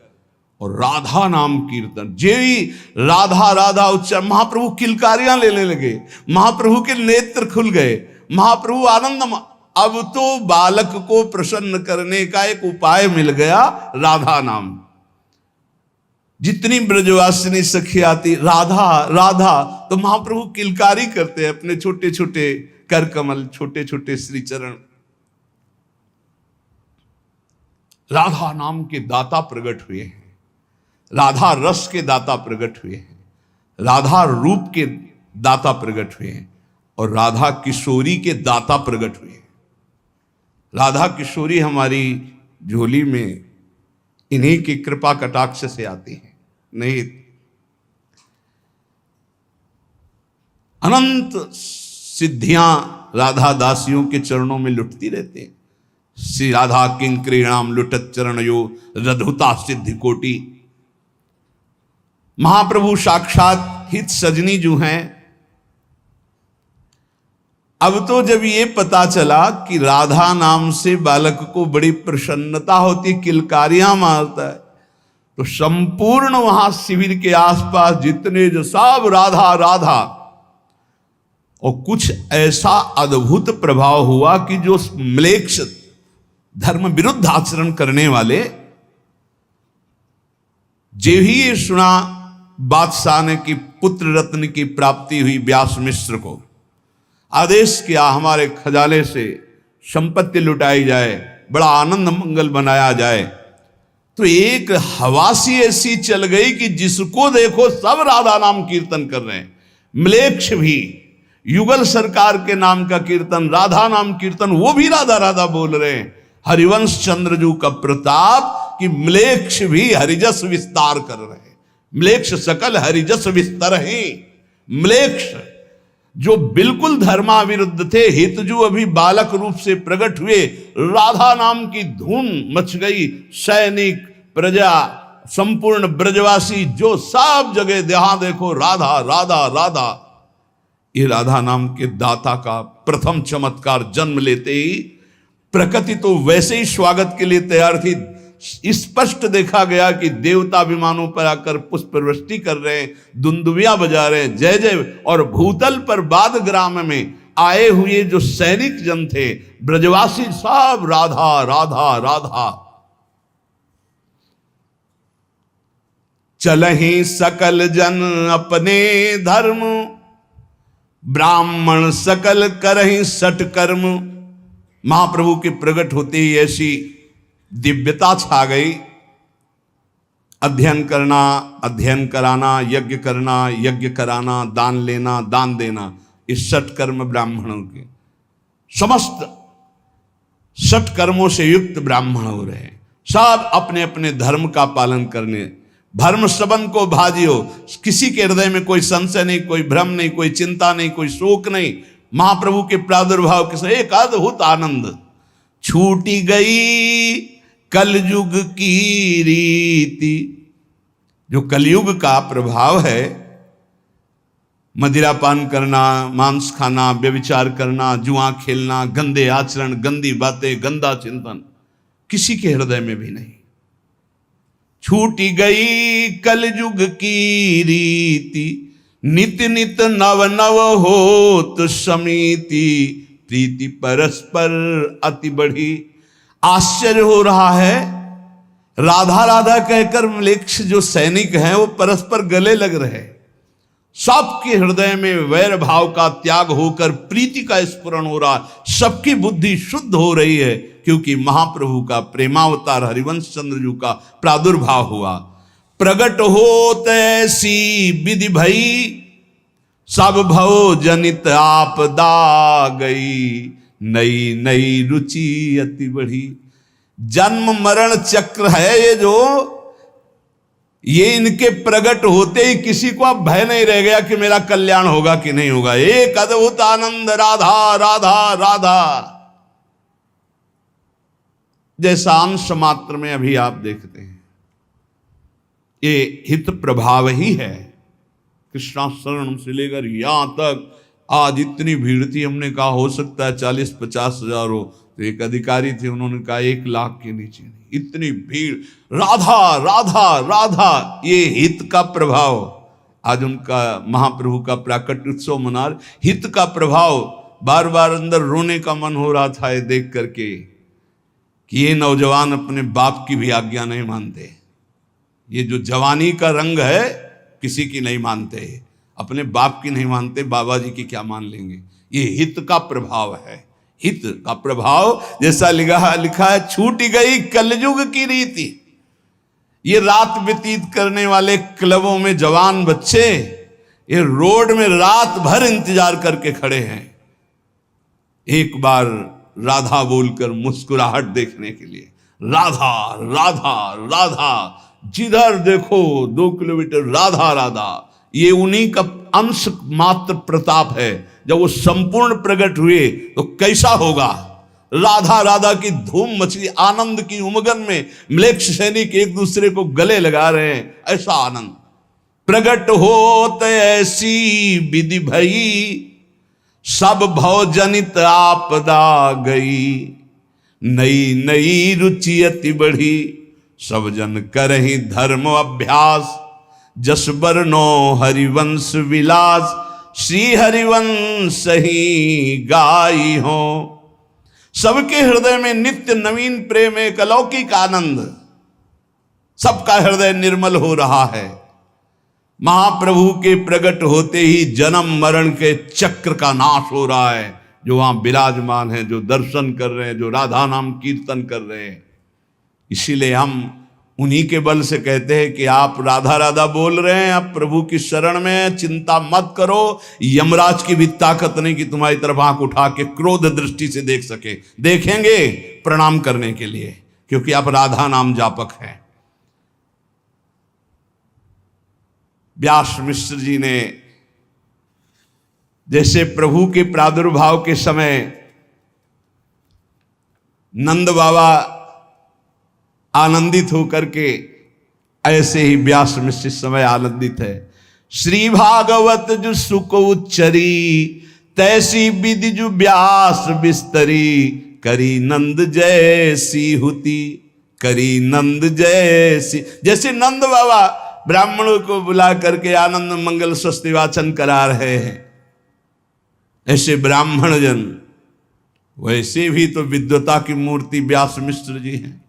और राधा नाम कीर्तन। जे ही राधा राधा उच्चारण, महाप्रभु किलकारियां लेने लगे, महाप्रभु के नेत्र खुल गए, महाप्रभु आनंद। अब तो बालक को प्रसन्न करने का एक उपाय मिल गया, राधा नाम। जितनी ब्रजवासिनी सखी आती, राधा राधा, तो महाप्रभु किलकारी करते हैं, अपने छोटे छोटे कर कमल, छोटे छोटे श्री चरण। राधा नाम के दाता प्रकट हुए हैं, राधा रस के दाता प्रकट हुए हैं, राधा रूप के दाता प्रकट हुए हैं, और राधा किशोरी के दाता प्रकट हुए हैं। राधा किशोरी हमारी झोली में इन्हीं की कृपा कटाक्ष से आती है, नहीं अनंत सिद्धियां राधा दासियों के चरणों में लुटती रहती हैं। श्री राधा किंक्रीणाम लुटत चरणयो रधुता सिद्धि कोटि। महाप्रभु साक्षात हित सजनी जो हैं। अब तो जब ये पता चला कि राधा नाम से बालक को बड़ी प्रसन्नता होती, किलकारियां मारता है, तो संपूर्ण वहां शिविर के आसपास जितने जो सब राधा राधा, और कुछ ऐसा अद्भुत प्रभाव हुआ कि जो म्लेच्छ धर्म विरुद्ध आचरण करने वाले, जे ही ये सुना बादशाह ने कि पुत्र रत्न की प्राप्ति हुई व्यास मिश्र को, आदेश किया हमारे खजाने से संपत्ति लुटाई जाए, बड़ा आनंद मंगल बनाया जाए। तो एक हवासी ऐसी चल गई कि जिसको देखो सब राधा नाम कीर्तन कर रहे हैं। म्लेच्छ भी युगल सरकार के नाम का कीर्तन, राधा नाम कीर्तन, वो भी राधा राधा बोल रहे हैं। हरिवंश चंद्रजू का प्रताप कि म्लेच्छ भी हरिजस विस्तार कर रहे हैं। म्लेच्छ सकल हरिजस विस्तर ही। म्लेच्छ जो बिल्कुल धर्माविरुद्ध थे, हितजू अभी बालक रूप से प्रकट हुए, राधा नाम की धूम मच गई। सैनिक, प्रजा, संपूर्ण ब्रजवासी, जो सब जगह जहां देखो राधा राधा राधा। ये राधा नाम के दाता का प्रथम चमत्कार जन्म लेते ही प्रकृति तो वैसे ही स्वागत के लिए तैयार थी। स्पष्ट देखा गया कि देवता विमानों पर आकर पुष्प वृष्टि कर रहे हैं, दुंदुबियां बजा रहे हैं, जय जय। और भूतल पर बाद ग्राम में आए हुए जो सैनिक जन थे, ब्रजवासी, सब राधा राधा राधा। चलहि सकल जन अपने धर्म, ब्राह्मण सकल करहि सटकर्म। महाप्रभु के प्रकट होते ही ऐसी दिव्यता छा गई। अध्ययन करना, अध्ययन कराना, यज्ञ करना, यज्ञ कराना, दान लेना, दान देना, इस सटकर्म ब्राह्मणों के समस्त सटकर्मों से युक्त ब्राह्मण हो रहे हैं। सब अपने अपने धर्म का पालन करने, धर्म सबन को भाजियो। किसी के हृदय में कोई संशय नहीं, कोई भ्रम नहीं, कोई चिंता नहीं, कोई शोक नहीं। महाप्रभु के प्रादुर्भाव के साथ एक अद्भुत आनंद। छूटी गई कलयुग की रीति। जो कलयुग का प्रभाव है, मदिरापान करना, मांस खाना, व्यभिचार करना, जुआ खेलना, गंदे आचरण, गंदी बातें, गंदा चिंतन, किसी के हृदय में भी नहीं। छूटी गई कलयुग की रीति, नित नित नव नव होत समीति, प्रीति परस्पर अति बढ़ी। आश्चर्य हो रहा है, राधा राधा कहकर म्लेच्छ जो सैनिक हैं वो परस्पर गले लग रहे हैं। सबके हृदय में वैर भाव का त्याग होकर प्रीति का स्फुरण हो रहा। सबकी बुद्धि शुद्ध हो रही है, क्योंकि महाप्रभु का प्रेमावतार हरिवंश चंद्र जी का प्रादुर्भाव हुआ। प्रगट होत ऐसी विधि भई, सब भव जनित आपदा गई, नई नई रुचि अति बढ़ी। जन्म मरण चक्र है ये जो, ये इनके प्रकट होते ही किसी को अब भय नहीं रह गया कि मेरा कल्याण होगा कि नहीं होगा। एक अद्भुत आनंद, राधा राधा राधा, जैसा अंश मात्र में अभी आप देखते हैं। ये हित प्रभाव ही है। कृष्णा शरणम से लेकर यहां तक आज इतनी भीड़ थी, हमने कहा हो सकता है 40-50 हजार हो, तो एक अधिकारी थे उन्होंने कहा 1 लाख के नीचे नहीं। इतनी भीड़, राधा राधा राधा, ये हित का प्रभाव। आज उनका महाप्रभु का प्राकट उत्सव मना, हित का प्रभाव। बार बार अंदर रोने का मन हो रहा था ये देख करके कि ये नौजवान अपने बाप की भी आज्ञा नहीं मानते। ये जो जवानी का रंग है किसी की नहीं मानते, अपने बाप की नहीं मानते, बाबा जी की क्या मान लेंगे। ये हित का प्रभाव है। हित का प्रभाव जैसा लिखा है, छूट गई कलयुग की रीति। ये रात व्यतीत करने वाले क्लबों में जवान बच्चे ये रोड में रात भर इंतजार करके खड़े हैं एक बार राधा बोलकर मुस्कुराहट देखने के लिए। राधा राधा राधा, जिधर देखो 2 किलोमीटर राधा राधा। ये उन्हीं का अंश मात्र प्रताप है। जब वो संपूर्ण प्रकट हुए तो कैसा होगा। राधा राधा की धूम मची, आनंद की उमगन में म्लेच्छ सैनिक एक दूसरे को गले लगा रहे हैं, ऐसा आनंद। प्रकट होत ऐसी विधि भई, सब भव जनित आपदा गई, नई नई रुचि अति बढ़ी, सब जन करहि धर्म अभ्यास, जस बरनो हरिवंश विलास, श्री हरिवंश ही गाई हो। सबके हृदय में नित्य नवीन प्रेम, एक अलौकिक आनंद, सबका हृदय निर्मल हो रहा है। महाप्रभु के प्रकट होते ही जन्म मरण के चक्र का नाश हो रहा है। जो वहां विराजमान है, जो दर्शन कर रहे हैं, जो राधा नाम कीर्तन कर रहे हैं। इसीलिए हम उन्हीं के बल से कहते हैं कि आप राधा राधा बोल रहे हैं, आप प्रभु की शरण में, चिंता मत करो। यमराज की भी ताकत नहीं कि तुम्हारी तरफ आंख उठा के क्रोध दृष्टि से देख सके। देखेंगे प्रणाम करने के लिए, क्योंकि आप राधा नाम जापक हैं। व्यास मिश्र जी ने जैसे प्रभु के प्रादुर्भाव के समय नंद बाबा आनंदित होकर के, ऐसे ही व्यास मिश्र इस समय आनंदित है। श्री भागवत जो सुख उच्चरी, तैसी विधि जो व्यास बिस्तरी, करी नंद जैसी हुती, करी नंद जैसी। जैसे नंद बाबा ब्राह्मणों को बुला करके आनंद मंगल स्वस्ति वाचन करा रहे हैं, ऐसे ब्राह्मण जन, वैसे भी तो विद्वता की मूर्ति व्यास मिश्र जी हैं।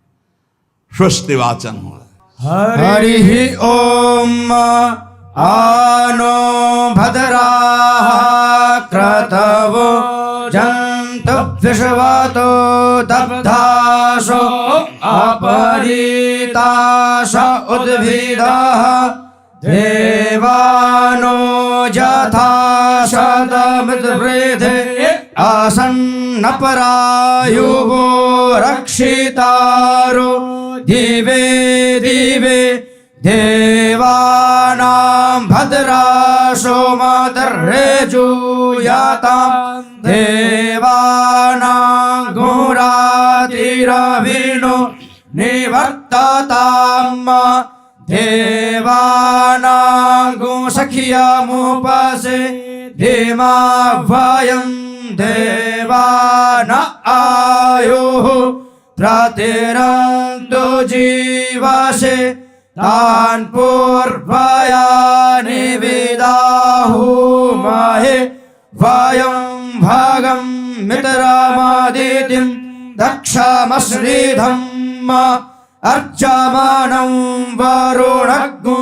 स्वस्ति वाचन हो रहा है। हरि ओम आनो भद्राः क्रतवो जन्तु विश्वतो दब्धासो अपरीतास उद्भिदाः देवानो यथा सदमिद्वृधे आसन्नपरायुवो रक्षितारो दिवे दिवे देवानां भद्रासो मातर्रेजुयातां देवानां घोरातिरविनो निवर्तताम् देवानां गोसखियामुपसे धीमा वयं देवान आयुः प्रतिरन्तु जीवसे तान् पूर्वयानि विदाहुमहे वयं भगं मित्रमादितिं दक्षमश्रीधम् अर्चमानं वरुणग्नो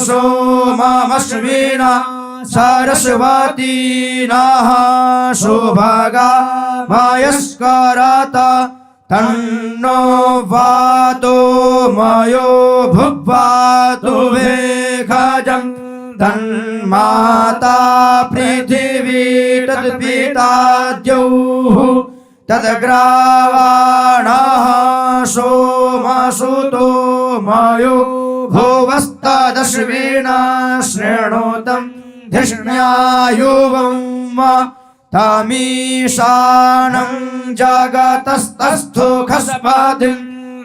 सोममश्विना सरस्वती नः सुभगा मयस्करत तन्नो वातो मयो भुवातु वेखजं तन्माता पृथिवी तत्पिता द्यौः तद्ग्रावाणः सोमसुतो मयो भुवस्तदश्विना शृणोतं धिष्ण्यायुवं तमीशानं जगतस्तस्थो खस्पतिं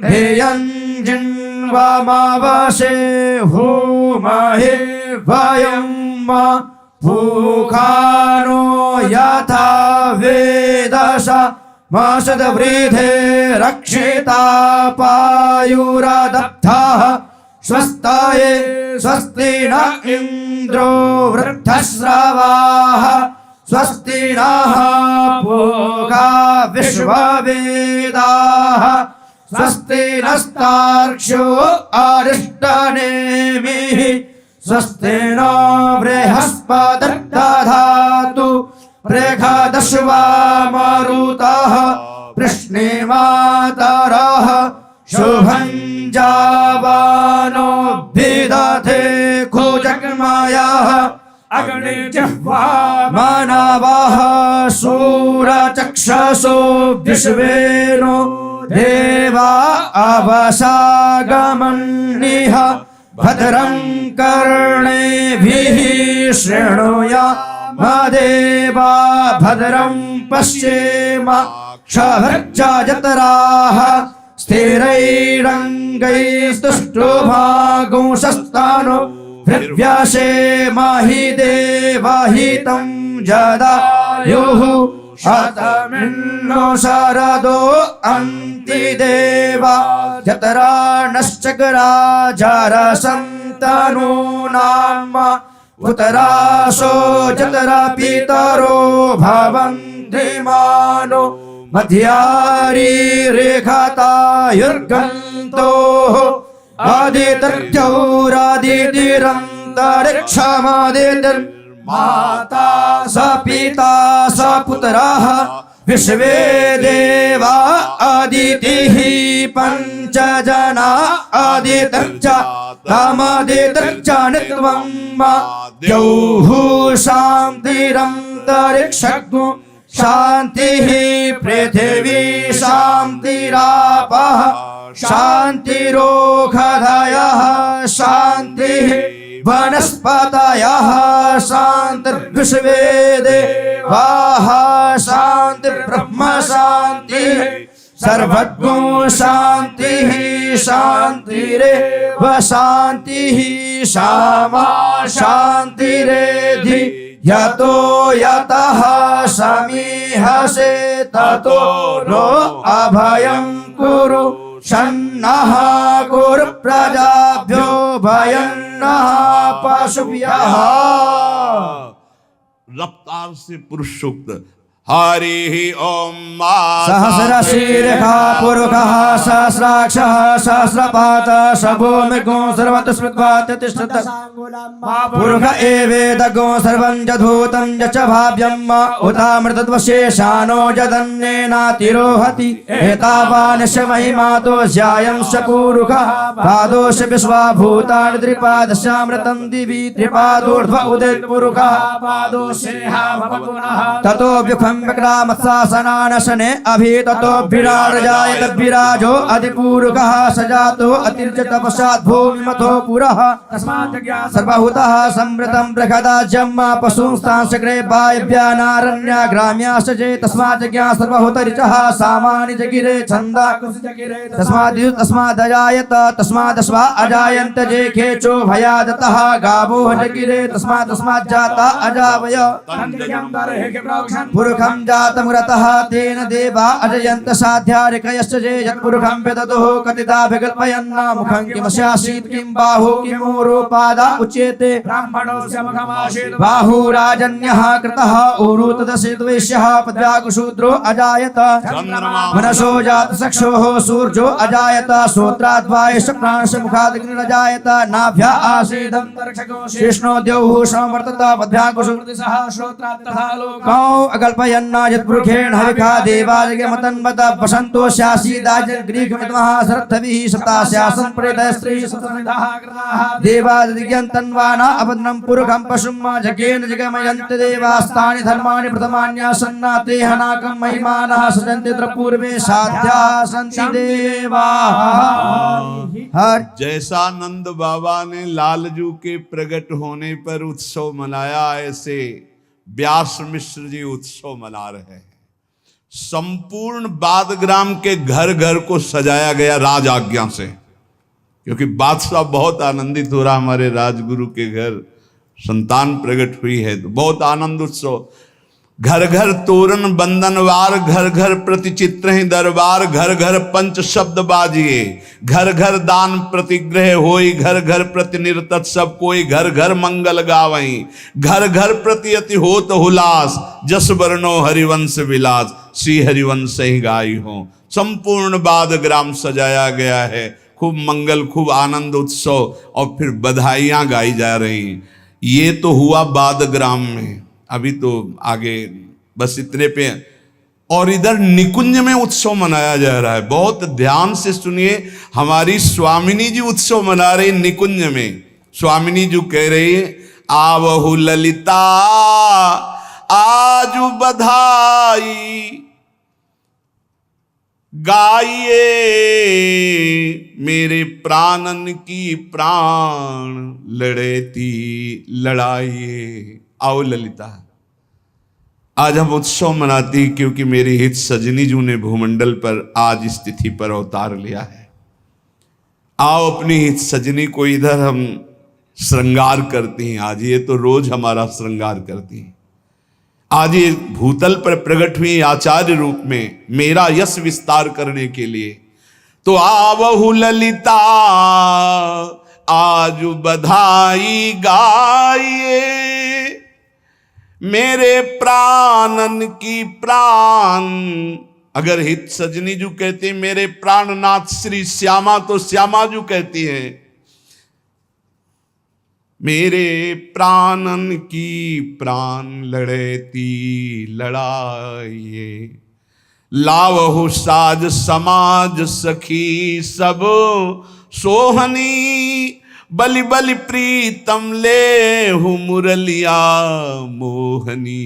धियं जिन्वमवशे भूमहे वयं भूखानो यथा वेदश मासदवृधे रक्षिता पायुरदब्धः स्वस्ताये स्वस्ति न इन्द्रो वृद्धश्रवाः स्वस्ति नः पूषा विश्ववेदाः स्वस्ति नस्तार्क्ष्यो अरिष्टनेमिः स्वस्ति नो बृहस्पतिर्दधातु बृहदश्वा मरुतः वृष्णिमातरः शुभं जावानो विदधे खुजग्मयः अग्निजिह्वा मानवः शूरचक्षुषो विश्वेनो देवा अवसागमन्निह भद्रं कर्णेभिः शृणुयामदेवा भद्रं पश्येम क्षभर्जत्राः स्थिरैरङ्गैस्तुष्टुभागुंसस्तानो हृद्व्यासे महि देवहितं जदायुः शतमिन्नो शरदो अन्ति देवा जतरा नश्चक्रा जरसन्तनूनाम् उतरासो जतरा पितरो भवन्ति मध्यारी रेखातायुर्गन्तोः आदित्यौरादितिरन्तरिक्षमादितिर्माता स पिता स पुत्रः विश्वे देवा अदितिः पञ्च जना अदितिर्च तमदितिर्च नित्वं द्यौः शान्तिरन्तरिक्षग्नो शान्तिः पृथिवी शान्तिरापः शान्तिरोषधयः शान्तिः वनस्पतयः शान्तिर्विश्वे देवाः शान्तिर्ब्रह्म शान्तिः सर्वज्ञो शान्तिः शान्तिरेव शान्तिः श्यामा शान्तिरेधि यतो यतः समीहसे ततो नो अभयं कुरु शन्नः कुरु प्रजाभ्यो भयं नः पशुभ्यः। रफ्तार से पुरुष सूक्त हरि ओम सहस्रशीर्षः पुरुषः सहस्राक्षः सहस्रपातः शभूमिगो सर्वतः स्मृत्वा तिष्ठतः पुरुष एवेदगो सर्वं जधूतं यच्च भाव्यम् उतामृतत्वशेषानो यदन्येनातिरोहति एतावानस्य महिमातो ज्यायंश्च पुरुषः पादोश्च विश्वाभूतानि त्रिपादस्यामृतं दिवि त्रिपादोर्ध्व उदितपुरुषः ततो व्युखं विक्रामत्सासनानशने अभि ततो विराजयात विराजो अधिपुरुषः सजातो अतिर्जतपश्चात् भूमिमथो पुरः सर्वभूतः संवृतं बृहदाज्यं पशुंस्तांशग्रे वायव्यानारण्या ग्राम्याश्च जे तस्मात् ज्ञा सर्वभूतरिचः सामानि जगिरे छन्दा तस्मादजायत तस्मादश्वा अजायन्त जे खेचो भयादतः गावो जगिरे तस्मात् जाता अजावय पुरुषं जातं रतः तेन देवा अजयन्त साध्यारिकयश्च जे यत्पुरुषं विदधुः कथिता विकल्पयन् मुखं किमस्यासीत् किं बाहु किमूरोपादा उच्यते बाहुराजन्यः कृतः ऊरु तदसिद्वैश्यः पद्याकुशूद्रो अजायत मनसो जात चक्षुः सूर्यो अजायत श्रोत्राद्वायुश्च प्राणश्च मुखादग्निरजायत नाभ्या आसीदन्तरिक्षको शेष्णो द्यौः समवर्तत पद्याकुशूर्तिसः श्रोत्रात् तथा लोकौ अकल्पय विकल्पयन्ना यत्पुरुखेण हविका देवाजगमतन्वत वसन्तो स्यासीदाजन ग्रीकमितमः सरत्थभिः सतास्यासन् प्रेतस्त्री सतसनिधाः कृताः देवादिज्ञन्तन्वाना अपद्नं पुरुखं पशुं जगेन जगमयन्ति देवास्तानि धर्माणि प्रथमान्यासन्ना ते हनाकं महिमानः सजन्ति पूर्वे साध्या सन्ति देवाः। जैसा नंद बाबा ने लालजू के प्रकट होने पर उत्सव मनाया, ऐसे व्यास मिश्र जी उत्सव मना रहे हैं। संपूर्ण बादग्राम के घर घर को सजाया गया राज आज्ञा से, क्योंकि बादशाह बहुत आनंदित हो रहा, हमारे राजगुरु के घर संतान प्रकट हुई है, तो बहुत आनंद उत्सव। घर घर तोरण बंदनवार, घर घर प्रतिचित्र ही दरबार, घर घर पंच शब्द बाजिए, घर घर दान प्रतिग्रह होई, घर घर प्रति निर्तत सब कोई, घर घर मंगल गावई, घर घर प्रति अति होत हुलास, जस वर्णो हरिवंश विलास, श्री हरिवंश ही गाई हो। संपूर्ण बादग्राम सजाया गया है, खूब मंगल, खूब आनंद उत्सव, और फिर बधाइयां गाई जा रही। ये तो हुआ बादग्राम में, अभी तो आगे बस इतने पे। और इधर निकुंज में उत्सव मनाया जा रहा है, बहुत ध्यान से सुनिए। हमारी स्वामिनी जी उत्सव मना रही निकुंज में। स्वामिनी जी कह रही है, आवहु ललिता आजु बधाई, गाइए मेरे प्राणन की प्राण लड़ेती लड़ाइए। आओ ललिता, आज हम उत्सव मनाती क्योंकि मेरी हित सजनी जू ने भूमंडल पर आज इस तिथि पर अवतार लिया है। आओ अपनी हित सजनी को इधर हम श्रृंगार करती हैं। आज ये तो रोज हमारा श्रृंगार करती हैं। आज ये भूतल पर प्रकट हुई आचार्य रूप में मेरा यश विस्तार करने के लिए। तो आवहु ललिता आज बधाई गाइए, मेरे प्राणन की प्राण। अगर हित सजनी जू कहती मेरे प्राणनाथ श्री श्यामा, तो श्यामा जू कहती है मेरे प्राणन की प्राण लड़ेती लड़ाइए। लावहु साज समाज सखी सब सोहनी, बलि बलि प्रीतम ले हूँ मुरलिया मोहनी।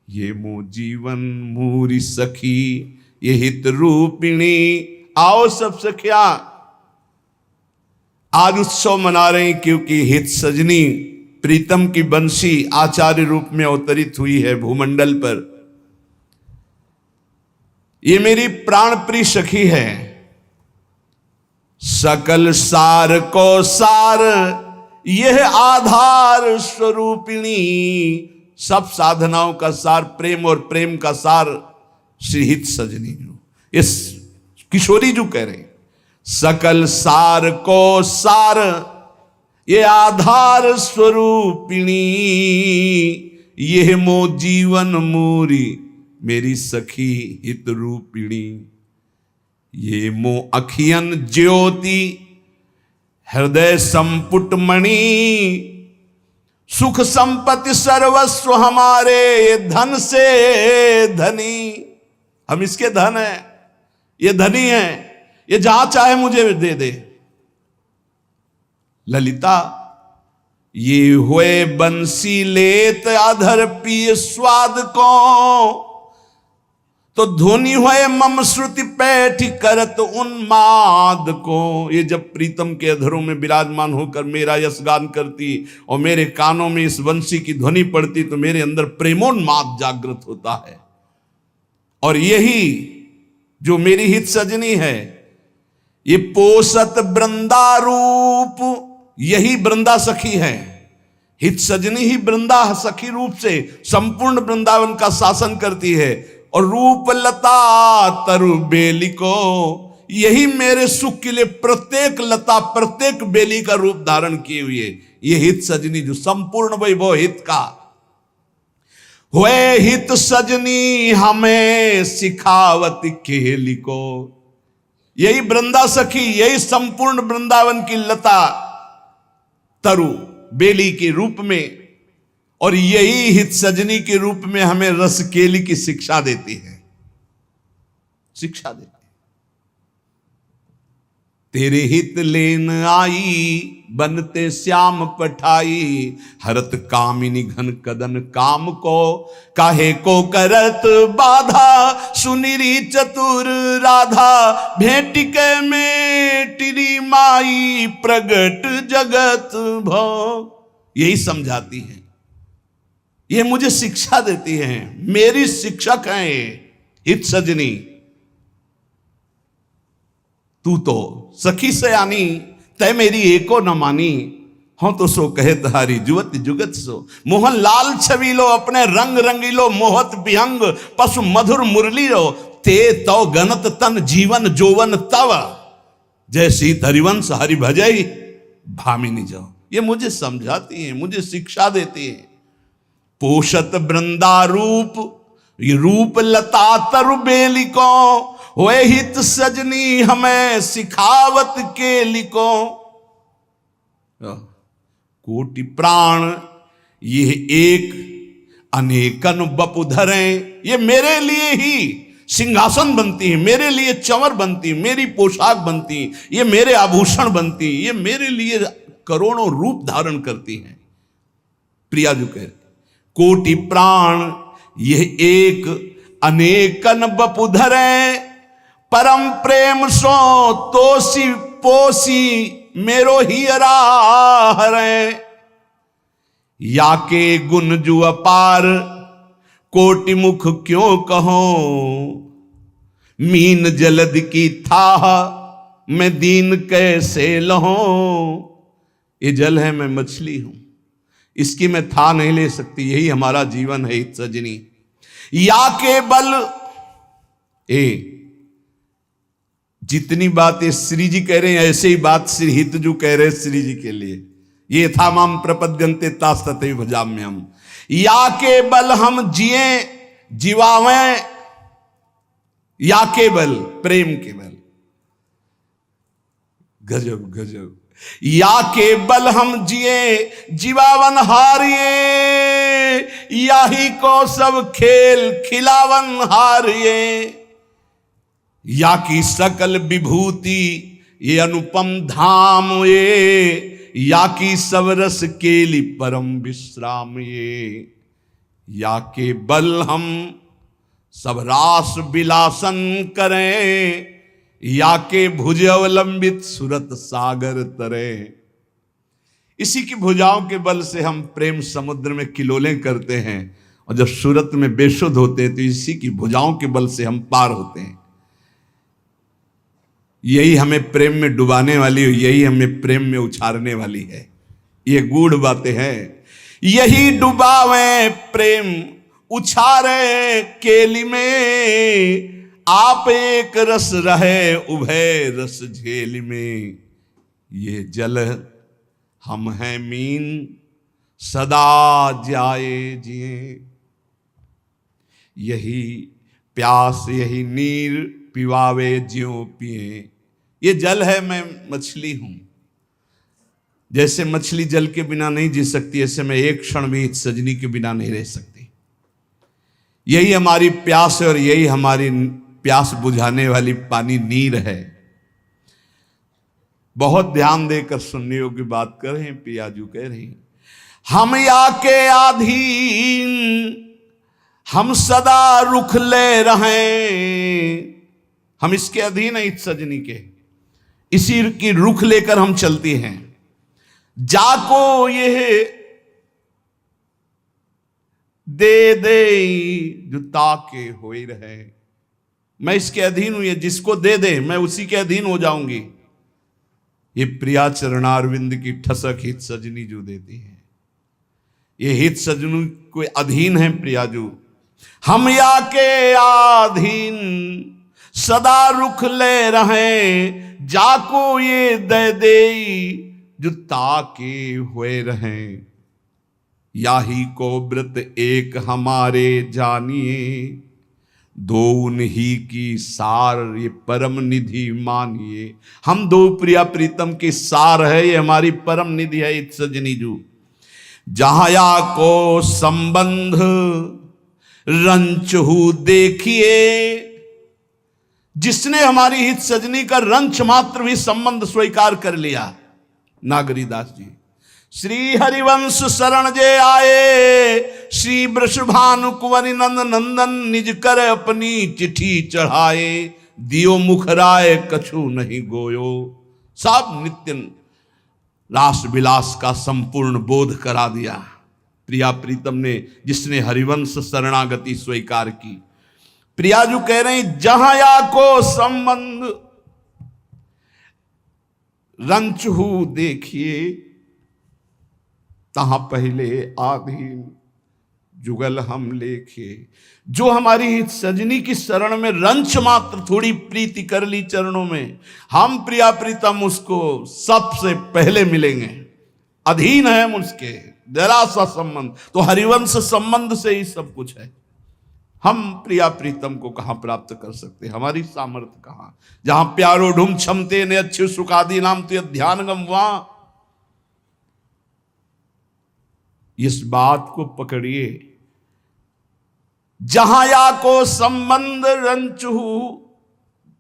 ये मो जीवन मूरी सखी ये हित रूपिणी। आओ सब सखिया, आज उत्सव मना रहे हैं क्योंकि हित सजनी प्रीतम की बंसी आचार्य रूप में अवतरित हुई है भूमंडल पर। ये मेरी प्राण प्रिय सखी है। सकल सार को सार यह आधार स्वरूपिणी। सब साधनाओं का सार प्रेम, और प्रेम का सार श्री हित सजनी। इस किशोरी जो कह रहे सकल सार को सार ये आधार स्वरूपिणी। यह मो जीवन मूरी मेरी सखी हित रूपिणी। ये मो अखियन ज्योति हृदय संपुट मणि। सुख संपत्ति सर्वस्व हमारे ये धन से धनी। हम इसके धन हैं, ये धनी है, ये जहां चाहे मुझे दे दे। ललिता ये हुए बंसी लेत अधर पिय स्वाद को। तो धुनी हुए मम श्रुति पैठ करत उन्माद को। ये जब प्रीतम के अधरों में विराजमान होकर मेरा यश गान करती और मेरे कानों में इस वंशी की ध्वनि पड़ती तो मेरे अंदर प्रेमोन्माद जागृत होता है। और यही जो मेरी हित सजनी है, ये पोषत वृंदारूप, यही वृंदा सखी है। हित सजनी ही वृंदा सखी रूप से संपूर्ण वृंदावन का शासन करती है। और रूप लता तरु बेली को, यही मेरे सुख के लिए प्रत्येक लता प्रत्येक बेली का रूप धारण किए हुए। ये हित सजनी जो संपूर्ण वैभव हित का हुए। हित सजनी हमें सिखावत खेली को। यही वृंदा सखी, यही संपूर्ण वृंदावन की लता तरु बेली के रूप में। और यही हित सजनी के रूप में हमें रस केली की शिक्षा देती है, शिक्षा देती है। तेरे हित लेन आई बनते श्याम पठाई, हरत कामिनी घन कदन काम को, काहे को करत बाधा, सुनिरी चतुर राधा, भेंट के मेटिरी माई, प्रगट जगत भो। यही समझाती है, ये मुझे शिक्षा देती है, मेरी शिक्षक है हित सजनी। तू तो सखी सयानी, तय मेरी एको न मानी, हाँ तो सो कहे तहारी जुवत जुगत सो। मोहन लाल छबीलो अपने रंग रंगीलो, मोहत विहंग पशु मधुर मुरली रो, ते तो गणत तन जीवन जोवन तव, जैसी हरिवंश हरि भजई भामिनी जाओ। ये मुझे समझाती है, मुझे शिक्षा देती है। पोषत वृंदा रूप, ये रूप लता तरु बेलिको, वे हित सजनी हमें सिखावत के लिको। कोटि प्राण ये एक अनेकन बपु धरें, ये मेरे लिए ही सिंहासन बनती है, मेरे लिए चंवर बनती है, मेरी पोशाक बनती है, ये मेरे आभूषण बनती है, ये मेरे लिए करोड़ों रूप धारण करती हैं। प्रियाजू कह, कोटि प्राण ये एक अनेकन बपु धरें, परम प्रेम सो तोसी पोसी मेरो हियरा हरे। या के गुण जु अपार कोटि मुख क्यों कहो, मीन जलद की थाह मैं दीन कैसे लहो। ये जल है, मैं मछली हूं, इसकी मैं था नहीं ले सकती, यही हमारा जीवन है हित सजनी। या के बल जितनी बातें श्री जी कह रहे हैं, ऐसे ही बात श्री हितजू कह रहे हैं श्री जी के लिए। ये था माम प्रपद्यन्ते तास्तते भजाम्यहम्। या के बल हम जिए जीवावें, या के बल प्रेम के बल। गजब गजब। या के बल हम जिए जीवावन हारिए, याही को सब खेल खिलावन हारिए। या की सकल विभूति ये अनुपम धाम ये, या की सब रस केली परम विश्राम ये। या के बल हम सब रास विलासन करें, या के भुज अवलंबित सुरत सागर तरे। इसी की भुजाओं के बल से हम प्रेम समुद्र में किलोलें करते हैं, और जब सूरत में बेशुद्ध होते हैं तो इसी की भुजाओं के बल से हम पार होते हैं। यही हमें प्रेम में डुबाने वाली, यही हमें प्रेम में उछारने वाली है। ये गूढ़ बातें हैं। यही डुबावे प्रेम उछारे केली में, आप एक रस रहे उभय रस झेल में। ये जल हम हैं मीन सदा जाए जिए, यही प्यास यही नीर पिवावे ज्यों पिए। ये जल है, मैं मछली हूं। जैसे मछली जल के बिना नहीं जी सकती, ऐसे मैं एक क्षण भी सजनी के बिना नहीं रह सकती। यही हमारी प्यास है, और यही हमारी प्यास बुझाने वाली पानी नीर है। बहुत ध्यान देकर सुनने योग्य बात कर रहे हैं। पियाजू कह रही, हम या के अधीन हम सदा रुख ले रहे। हम इसके अधीन है, इस सजनी के, इसी की रुख लेकर हम चलती हैं। जाको ये दे दे जो ताके हो ही रहे। मैं इसके अधीन हूं, ये जिसको दे दे मैं उसी के अधीन हो जाऊंगी। ये प्रिया चरणारविंद की ठसक हित सजनी जो देती है, ये हित सजनी को अधीन है प्रियाजू। हम या के अधीन सदा रुख ले रहे, जाको ये दे दे जो ताके हुए रहे। याही को व्रत एक हमारे जानिए, दो उन्हीं की सार ये परम निधि मानिए। हम दो प्रिया प्रीतम की सार है, ये हमारी परम निधि है इत सजनी जू। जहां या को संबंध रंचहु देखिए, जिसने हमारी हित सजनी का रंच मात्र भी संबंध स्वीकार कर लिया। नागरीदास जी, श्री हरिवंश शरण जे आए, श्री वृषभानु कुंवरी नंद नंदन, निज कर अपनी चिट्ठी चढ़ाए, दियो मुख राय कछु नहीं गोयो। सब नित्य रास विलास का संपूर्ण बोध करा दिया प्रिया प्रीतम ने, जिसने हरिवंश शरणागति स्वीकार की। प्रियाजू कह रहे हैं, जहां या को संबंध रंचहु देखिए, तहां पहले आधीन जुगल हम लेखे। जो हमारी हित सजनी की शरण में रंच मात्र थोड़ी प्रीति कर ली चरणों में, हम प्रिया प्रीतम उसको सबसे पहले मिलेंगे, अधीन है हम उसके। जरा सा संबंध तो हरिवंश संबंध से ही सब कुछ है। हम प्रिया प्रीतम को कहां प्राप्त कर सकते, हमारी सामर्थ्य कहां। जहां प्यारो ढूम क्षमते ने अच्छे सुखादी नाम तो ध्यान गम, वहां इस बात को पकड़िए, जहां या को संबंध रंचहु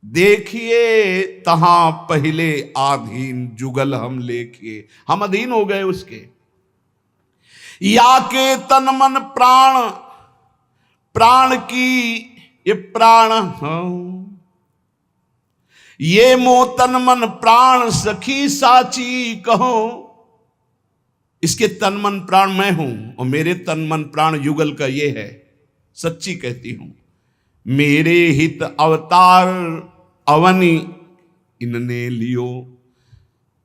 देखिए, तहां पहले आधीन जुगल हम लेखिए। हम अधीन हो गए उसके। या के तन मन प्राण, प्राण की ये प्राण हूं, ये मो तन मन प्राण सखी साची कहो। इसके तन मन प्राण मैं हूं और मेरे तन मन प्राण युगल का ये है। सच्ची कहती हूं, मेरे हित अवतार अवनी इनने लियो।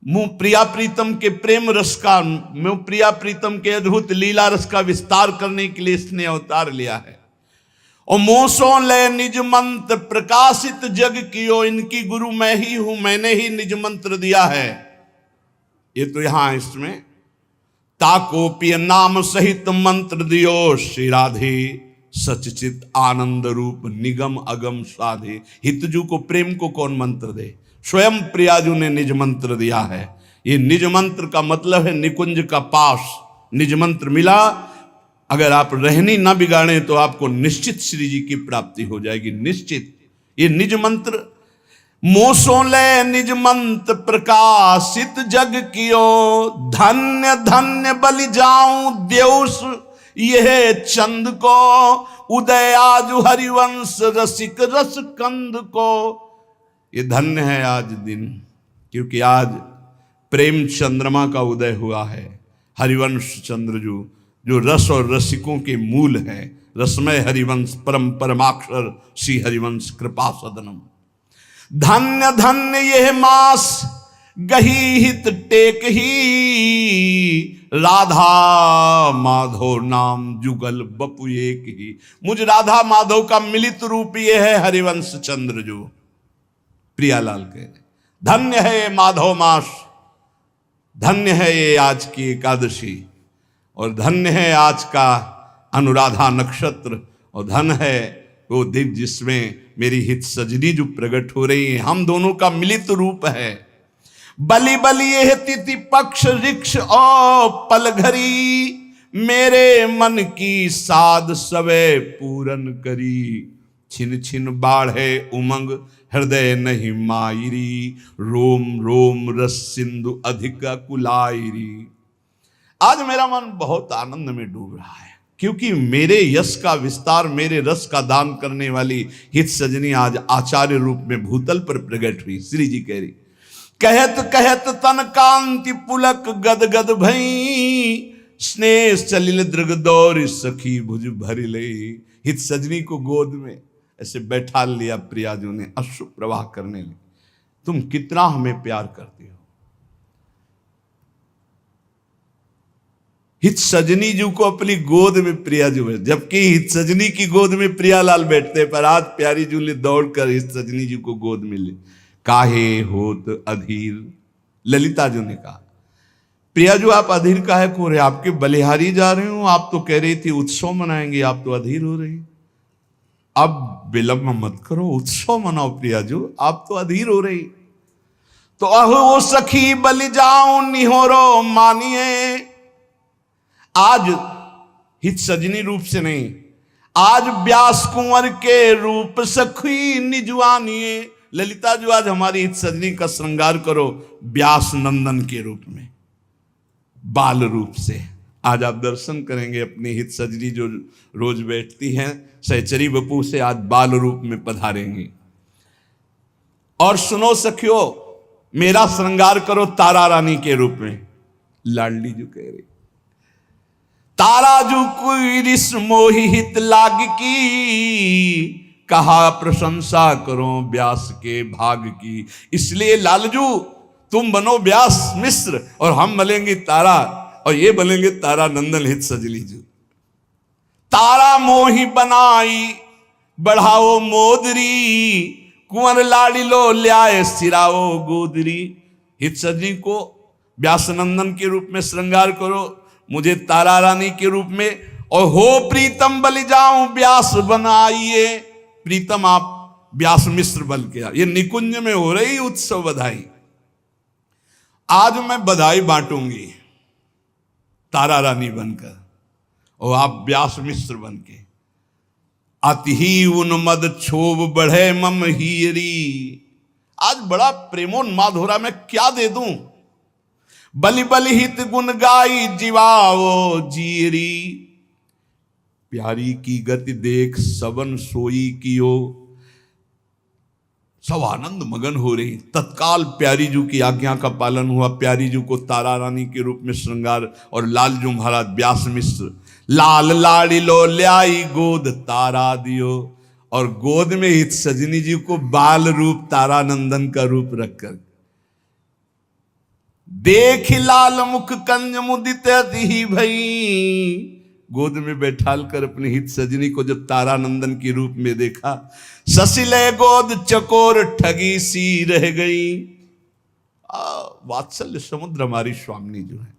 मुंह प्रिया प्रीतम के प्रेम रस का, मुंह प्रिया प्रीतम के अद्भुत लीला रस का विस्तार करने के लिए इसने अवतार लिया है। और मोसो ले निज मंत्र प्रकाशित जग कियो, इनकी गुरु मैं ही हूं, मैंने ही निज मंत्र दिया है। ये तो यहां इसमें ताकोपिय नाम सहित मंत्र दियो, श्री राधे सचचित आनंद रूप निगम अगम साधे। हितजू को प्रेम को कौन मंत्र दे, स्वयं प्रियाजू ने निज मंत्र दिया है। ये निज मंत्र का मतलब है निकुंज का पास। निज मंत्र मिला, अगर आप रहनी ना बिगाड़े तो आपको निश्चित श्री जी की प्राप्ति हो जाएगी, निश्चित। ये निज मंत्र मोसो ले निज मंत्र प्रकाशित जग कियो, धन्य धन्य बलि जाऊं देउस यह चंद को, उदय आज हरिवंश रसिक रस कंद को। ये धन्य है आज दिन, क्योंकि आज प्रेम चंद्रमा का उदय हुआ है। हरिवंश चंद्र जो रस और रसिकों के मूल है, रसमय हरिवंश परम परमाक्षर श्री हरिवंश कृपा सदनम। धन्य धन्य यह मास गही हित टेक ही, राधा माधव नाम जुगल बपु एक ही। मुझ राधा माधव का मिलित रूप ये है हरिवंश चंद्र। जो प्रियालाल कह रहे, धन्य है ये माधव मास, धन्य है ये आज की एकादशी, और धन्य है आज का अनुराधा नक्षत्र, और धन है वो दिन जिसमें मेरी हित सजनी जो प्रकट हो रही है। हम दोनों का मिलित रूप है। बलि बलि यह तिथि पक्ष रिक्ष और पल घरी, मेरे मन की साध सवे पूरन करी। छिन छिन बाढ़े उमंग हृदय नहीं मायरी, रोम रोम रस सिंधु अधिक कुलायरी। आज मेरा मन बहुत आनंद में डूब रहा है, क्योंकि मेरे यश का विस्तार, मेरे रस का दान करने वाली हित सजनी आज आचार्य रूप में भूतल पर प्रकट हुई। श्री जी कह रही, कहत कहत तन कांति पुलक गद गद भई, स्नेह चलिल दृग दौर सखी भुज भरी ले। हित सजनी को गोद में ऐसे बैठा लिया प्रियाजू ने, अश्रु प्रवाह करने लगे। तुम कितना हमें प्यार करती हो। हित सजनी जी को अपनी गोद में प्रियाजू है, जबकि हित सजनी की गोद में प्रियालाल बैठते, पर आज प्यारी जू ने दौड़कर हित सजनी जी को गोद में ले। काहे होत अधीर, ललिता जी ने कहा, प्रियाजू आप अधीर काहे को रहे, आपके बलिहारी जा रहे हो, आप तो कह रही थी उत्सव मनाएंगे, आप तो अधीर हो रही। अब विलंब मत करो, उत्सव मनाओ प्रियाजू, आप तो अधीर हो रही। तो अहो सखी बलि जाऊं निहोरो मानिए, आज हित सजनी रूप से नहीं, आज व्यास कुंवर के रूप सखी निजवानिए। ललिता जो आज हमारी हित सजनी का श्रृंगार करो व्यास नंदन के रूप में, बाल रूप से। आज आप दर्शन करेंगे अपनी हित सजनी जो रोज बैठती हैं सहचरी बपू से, आज बाल रूप में पधारेंगी। और सुनो सखियो, मेरा श्रृंगार करो तारा रानी के रूप में। लाडली जो कह रही, तारा जो कोई रिस मोहि हित लाग की, कहा प्रशंसा करो व्यास के भाग की। इसलिए लालजू तुम बनो व्यास मिश्र और हम बनेंगे तारा, और ये बनेंगे तारा नंदन हित सजनी जू। तारा मोहि बनाई बढ़ाओ मोदरी, कुंवर लाडिलो ल्याए सिराओ गोदरी। हित सजनी को व्यास नंदन के रूप में श्रृंगार करो, मुझे तारा रानी के रूप में, और हो प्रीतम बलि जाऊं व्यास बनाइए। प्रीतम आप व्यास मिश्र बल के, ये निकुंज में हो रही उत्सव बधाई। आज मैं बधाई बांटूंगी तारा रानी बनकर और आप व्यास मिश्र बन के। अति ही उन्मद क्षोभ बढ़े मम हीरी, आज बड़ा प्रेमोन्माद हो रहा, मैं क्या दे दूं। बलि बलि हित गुण गाई जीवाओ जीरी, प्यारी की गति देख सबन सोई कियो। सब आनंद मगन हो रही। तत्काल प्यारी जू की आज्ञा का पालन हुआ, प्यारी जू को तारा रानी के रूप में श्रृंगार, और लालजू महाराज व्यास मिश्र। लाल लाड़ी लो ल्याई गोद तारा दियो, और गोद में हित सजनी जी को बाल रूप तारा नंदन का रूप रखकर, देख लाल मुख कंज मुदित ही भई। गोद में बैठाल कर अपनी हित सजनी को जब तारा नंदन के रूप में देखा, ससिले गोद चकोर ठगी सी रह गई। वात्सल्य समुद्र हमारी स्वामिनी जो है,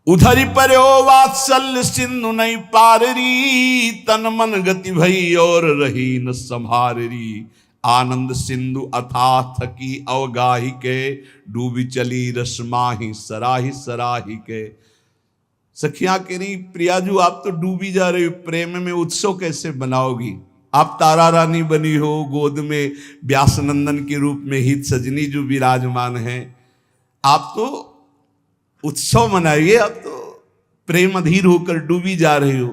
उधरी पर ओ वात्सल्य सिंधु नहीं पाररी, तन मन गति भई और रही न संभाररी। आनंद सिंधु अथाह थकी अवगाही के, डूबी चली रसमाही सराही सराही के। सखियां कह रही, प्रियाजू आप तो डूबी जा रही हो, प्रेम में उत्सव कैसे बनाओगी। आप तारा रानी बनी हो, गोद में व्यास नंदन के रूप में हित सजनी जो विराजमान है, आप तो उत्सव मनाइए। आप तो प्रेम अधीर होकर डूबी जा रही हो।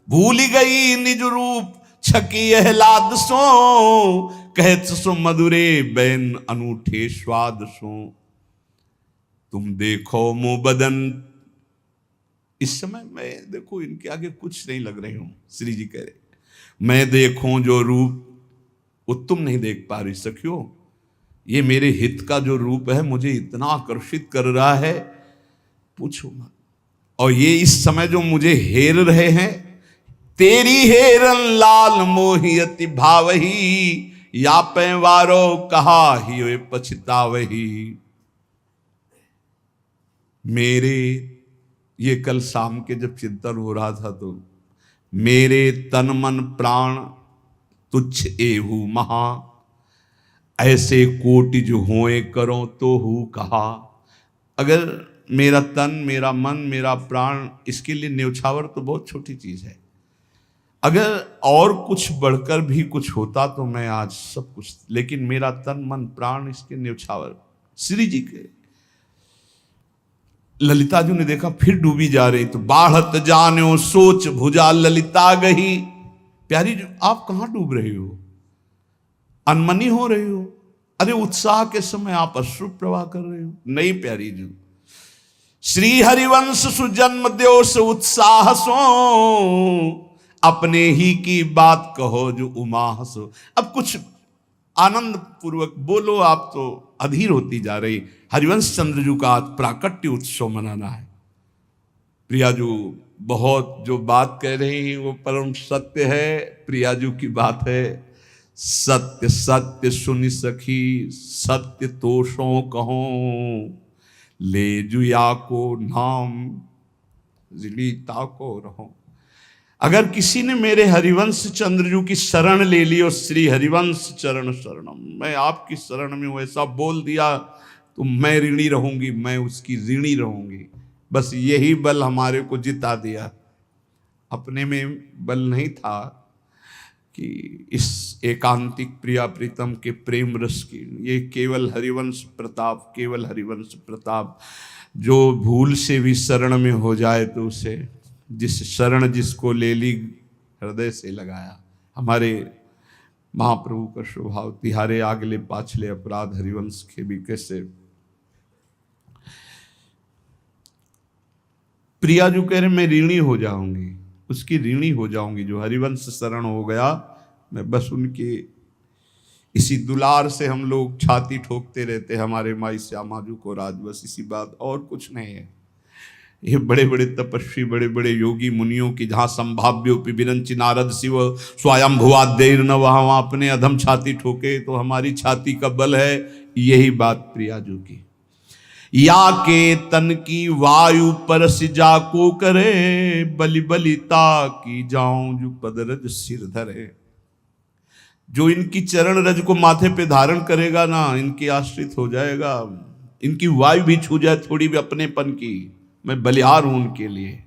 भूल गई निज रूप छकी आहलाद सो, कहत सो मधुरे बैन अनूठे स्वाद सो। तुम देखो मुँह बदन, इस समय मैं देखो इनके आगे कुछ नहीं लग रही हूं। श्री जी कह रहे, मैं देखूं जो रूप वो तुम नहीं देख पा रही सखियो। ये मेरे हित का जो रूप है मुझे इतना आकर्षित कर रहा है, पूछो मत। और ये इस समय जो मुझे हेर रहे हैं, तेरी हेरन लाल मोहियति भावही, या पैवारो कहा ही वे पछतावही। मेरे, ये कल शाम के जब चिंतन हो रहा था तो, मेरे तन मन प्राण तुच्छ एहू महा, ऐसे कोटि जो होए करो तो हूँ कहा। अगर मेरा तन, मेरा मन, मेरा प्राण, इसके लिए न्यौछावर तो बहुत छोटी चीज है। अगर और कुछ बढ़कर भी कुछ होता तो मैं आज सब कुछ, लेकिन मेरा तन मन प्राण इसके न्यौछावर। श्री जी के ललिता जी ने देखा फिर डूबी जा रही, तो बाढ़त जान्यो सोच भुजा ललिता गही। प्यारी जी आप कहां डूब रही हो, अनमनी हो रही हो। अरे उत्साह के समय आप अश्रु प्रवाह कर रहे हो। नहीं प्यारी जी, श्री हरिवंश सुजन्म द्योष उत्साह सो, अपने ही की बात कहो जो उमा हसो। अब कुछ आनंद पूर्वक बोलो, आप तो अधीर होती जा रही। हरिवंश चंद्रजू का आज प्राकट्य उत्सव मनाना है। प्रियाजू बहुत जो बात कह रही है वो परम सत्य है। प्रियाजू की बात है, सत्य सत्य सुनि सखी, सत्य तोषों कहो, ले जुया को नाम जिलीता को रहो। अगर किसी ने मेरे हरिवंश चंद्रजू की शरण ले ली, और श्री हरिवंश चरण शरणम, मैं आपकी शरण में हूं, ऐसा बोल दिया तो मैं ऋणी रहूंगी, मैं उसकी ऋणी रहूंगी। बस यही बल हमारे को जिता दिया। अपने में बल नहीं था कि इस एकांतिक प्रिया प्रीतम के प्रेम रस की, ये केवल हरिवंश प्रताप, केवल हरिवंश प्रताप। जो भूल से भी शरण में हो जाए तो उसे, जिस शरण जिसको ले ली हृदय से लगाया। हमारे महाप्रभु का स्वभाव तिहारे आगले पाछले अपराध हरिवंश के भी कैसे। प्रिया जो कह रहे मैं ऋणी हो जाऊंगी, उसकी ऋणी हो जाऊंगी। जो हरिवंश शरण हो गया, मैं बस उनके इसी दुलार से हम लोग छाती ठोकते रहते हैं हमारे माई श्यामाजू को राज, बस इसी बात, और कुछ नहीं है। ये बड़े बड़े तपस्वी, बड़े बड़े योगी मुनियों की जहाँ संभाव्योपि विरंचि नारद शिव स्वयं भुवादेर न, वहाँ अपने अधम छाती ठोके, तो हमारी छाती का बल है यही बात प्रियाजू की। या के तन की वायु परस जाको करे, बलि बलिता की जाऊं जो पदरज सिर धरे। जो इनकी चरण रज को माथे पे धारण करेगा ना, इनके आश्रित हो जाएगा। इनकी वायु भी छू जाए थोड़ी भी अपनेपन की, मैं बलिहार हूं उनके लिए।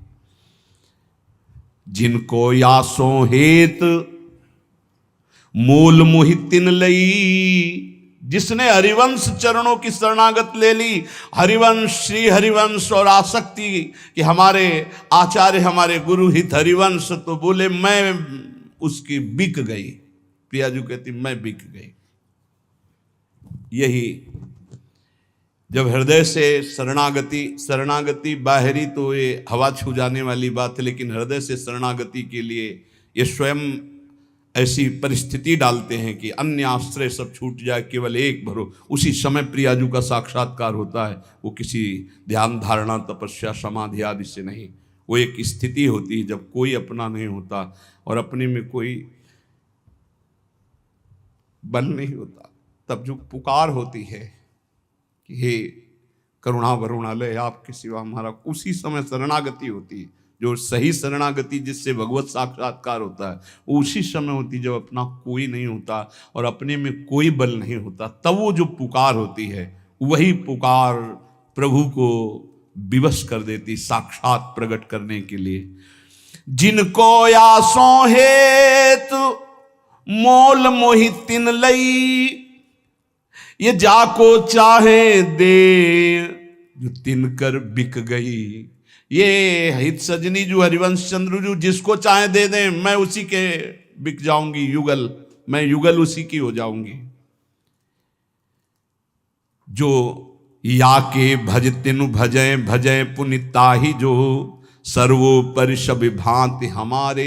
जिनको यासो हेत मोल मोहितिन लई, जिसने हरिवंश चरणों की शरणागत ले ली, हरिवंश, श्री हरिवंश और आसक्ति कि हमारे आचार्य हमारे गुरु हित हरिवंश, तो बोले मैं उसकी बिक गई। प्रियाजू कहती मैं बिक गई। यही जब हृदय से शरणागति बाहरी तो ये हवा छू जाने वाली बात है, लेकिन हृदय से शरणागति के लिए ये स्वयं ऐसी परिस्थिति डालते हैं कि अन्य आश्रय सब छूट जाए, केवल एक भरो। उसी समय प्रियाजू का साक्षात्कार होता है। वो किसी ध्यान धारणा तपस्या समाधि आदि से नहीं, वो एक स्थिति होती है जब कोई अपना नहीं होता और अपने में कोई बल नहीं होता, तब जो पुकार होती है कि हे करुणा वरुणालय आपके सिवा हमारा, उसी समय शरणागति होती है। जो सही शरणागति जिससे भगवत साक्षात्कार होता है, वो उसी समय होती जब अपना कोई नहीं होता और अपने में कोई बल नहीं होता, तब वो जो पुकार होती है, वही पुकार प्रभु को विवश कर देती साक्षात प्रकट करने के लिए। जिनको यासों हेतु मोल मोहितिन लई, ये जाको चाहे दे जो तिनकर बिक गई। ये हित सजनी जो हरिवंश चंद्र जो जिसको चाहे दे दें, मैं उसी के बिक जाऊंगी, युगल, मैं युगल उसी की हो जाऊंगी। जो या के भज तिनु भजय भजय पुनिताहि, जो सर्वोपरि सब भांति हमारे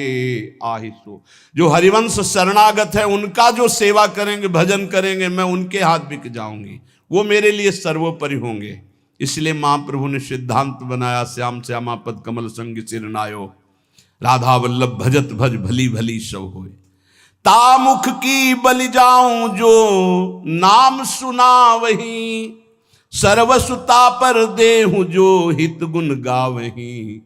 आहिसो। जो हरिवंश शरणागत है उनका जो सेवा करेंगे, भजन करेंगे, मैं उनके हाथ बिक जाऊंगी, वो मेरे लिए सर्वोपरि होंगे। इसलिए महाप्रभु ने सिद्धांत बनाया, श्याम श्यामा पद कमल संग सिर नायो, राधा वल्लभ भजत भज भली भली सब होए। तामुख की बलि जाऊं जो नाम सुना वही, सर्वसुता पर देहु जो हित गुण गावही।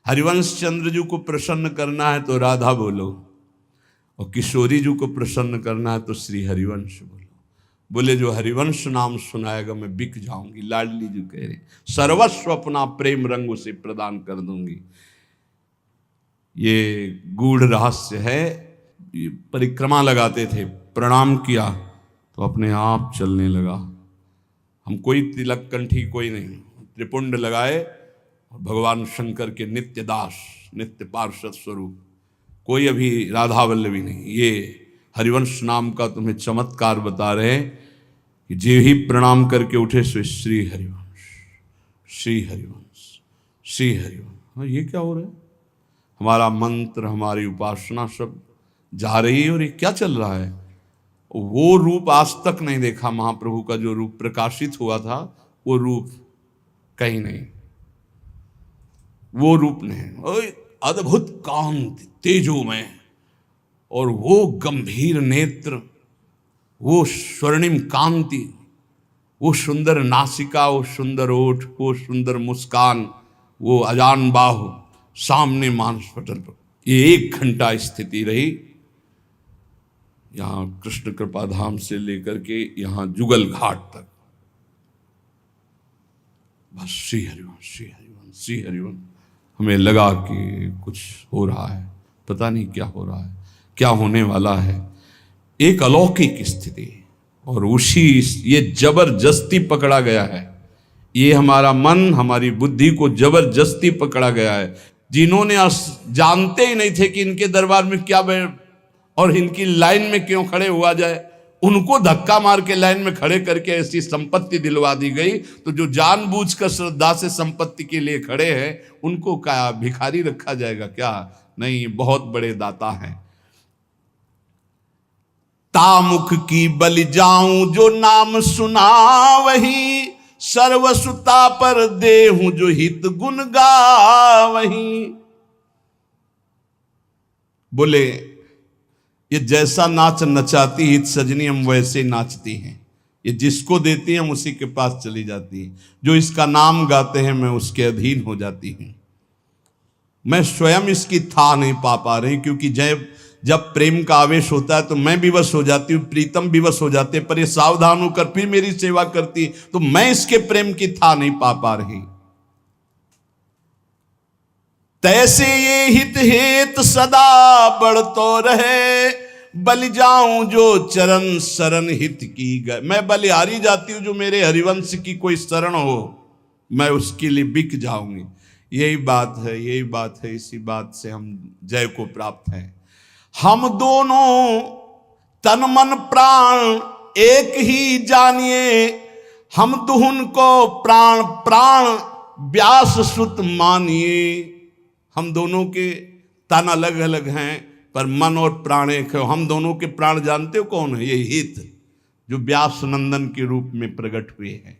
हरिवंश चंद्र जी को प्रसन्न करना है तो राधा बोलो, और किशोरी जी को प्रसन्न करना है तो श्री हरिवंश बोलो। बोले जो हरिवंश नाम सुनाएगा मैं बिक जाऊंगी। लाडली जी कह रहे सर्वस्व अपना प्रेम रंग उसे प्रदान कर दूंगी। ये गूढ़ रहस्य है। ये परिक्रमा लगाते थे, प्रणाम किया तो अपने आप चलने लगा। हम कोई तिलक कंठी कोई नहीं, त्रिपुंड लगाए और भगवान शंकर के नित्य दास, नित्य पार्षद स्वरूप, कोई अभी राधा वल्लभी नहीं। ये हरिवंश नाम का तुम्हें चमत्कार बता रहे हैं कि जे ही प्रणाम करके उठे सो श्री हरिवंश, श्री हरिवंश, श्री हरिवंश। ये क्या हो रहा है? हमारा मंत्र, हमारी उपासना सब जा रही है और ये क्या चल रहा है? वो रूप आज तक नहीं देखा महाप्रभु का। जो रूप प्रकाशित हुआ था वो रूप कहीं नहीं, वो रूप नहीं। अद्भुत कांति तेजोमय, और वो गंभीर नेत्र, वो स्वर्णिम कांति, वो सुंदर नासिका, वो सुंदर ओठ, वो सुंदर मुस्कान, वो अजान बाहु, सामने मांस पटल पर। ये 1 घंटा स्थिति रही यहाँ कृष्ण कृपा धाम से लेकर के यहाँ जुगल घाट तक। बस श्री हरिवंश श्री हरिवंश श्री हरिवंश। हमें लगा कि कुछ हो रहा है, पता नहीं क्या हो रहा है, क्या होने वाला है। एक अलौकिक स्थिति, और उसी ये जबरदस्ती पकड़ा गया है। ये हमारा मन, हमारी बुद्धि को जबरदस्ती पकड़ा गया है। जिन्होंने जानते ही नहीं थे कि इनके दरबार में क्या और इनकी लाइन में क्यों खड़े हुआ जाए, उनको धक्का मार के लाइन में खड़े करके ऐसी संपत्ति दिलवा दी गई। तो जो जानबूझकर श्रद्धा से संपत्ति के लिए खड़े हैं, उनको क्या भिखारी रखा जाएगा क्या? नहीं, बहुत बड़े दाता हैं। तामुख की बलि जाऊं जो नाम सुना वही, सर्वसुता पर देहूं जो हित गुण गावहीं। बोले ये जैसा नाच नचाती हित सजनी, हम वैसे नाचती हैं। ये जिसको देती हैं हम उसी के पास चली जाती हैं। जो इसका नाम गाते हैं मैं उसके अधीन हो जाती हूं। मैं स्वयं इसकी था नहीं पा रही, क्योंकि जब प्रेम का आवेश होता है तो मैं विवश हो जाती हूँ, प्रीतम विवश हो जाते, पर ये सावधान होकर फिर मेरी सेवा करती, तो मैं इसके प्रेम की था नहीं पा रही। तैसे ये हित हेत सदा बढ़तो रहे, बलि जाऊं जो चरण शरण हित की गए। मैं बलिहारी जाती हूं, जो मेरे हरिवंश की कोई शरण हो, मैं उसके लिए बिक जाऊंगी। यही बात है, यही बात है। इसी बात से हम जय को प्राप्त हैं। हम दोनों तन मन प्राण एक ही जानिए, हम दुहुन को प्राण प्राण व्यास सुत मानिए। हम दोनों के तन अलग अलग हैं, पर मन और प्राण एक है। हम दोनों के प्राण जानते हो कौन है? ये हित, जो व्यास नंदन के रूप में प्रकट हुए हैं।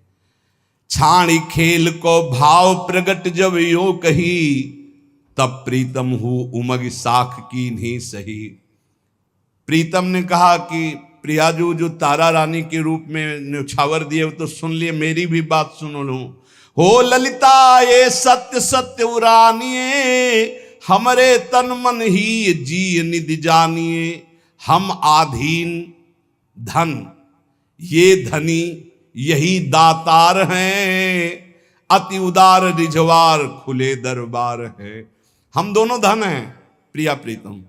छाणी खेल को भाव प्रगट जब यो कही, तब प्रीतम हूं उमग साख की नहीं सही। प्रीतम ने कहा कि प्रियाजू जो तारा रानी के रूप में न्यौछावर दिए, तो सुन लिए, मेरी भी बात सुन लो। हो ललिता ये सत्य सत्य उरानिए, हमरे तन मन ही जी निधि जानिए। हम आधीन धन ये धनी यही दातार हैं, अति उदार रिझवार खुले दरबार है। हम दोनों धन हैं प्रिया प्रीतम,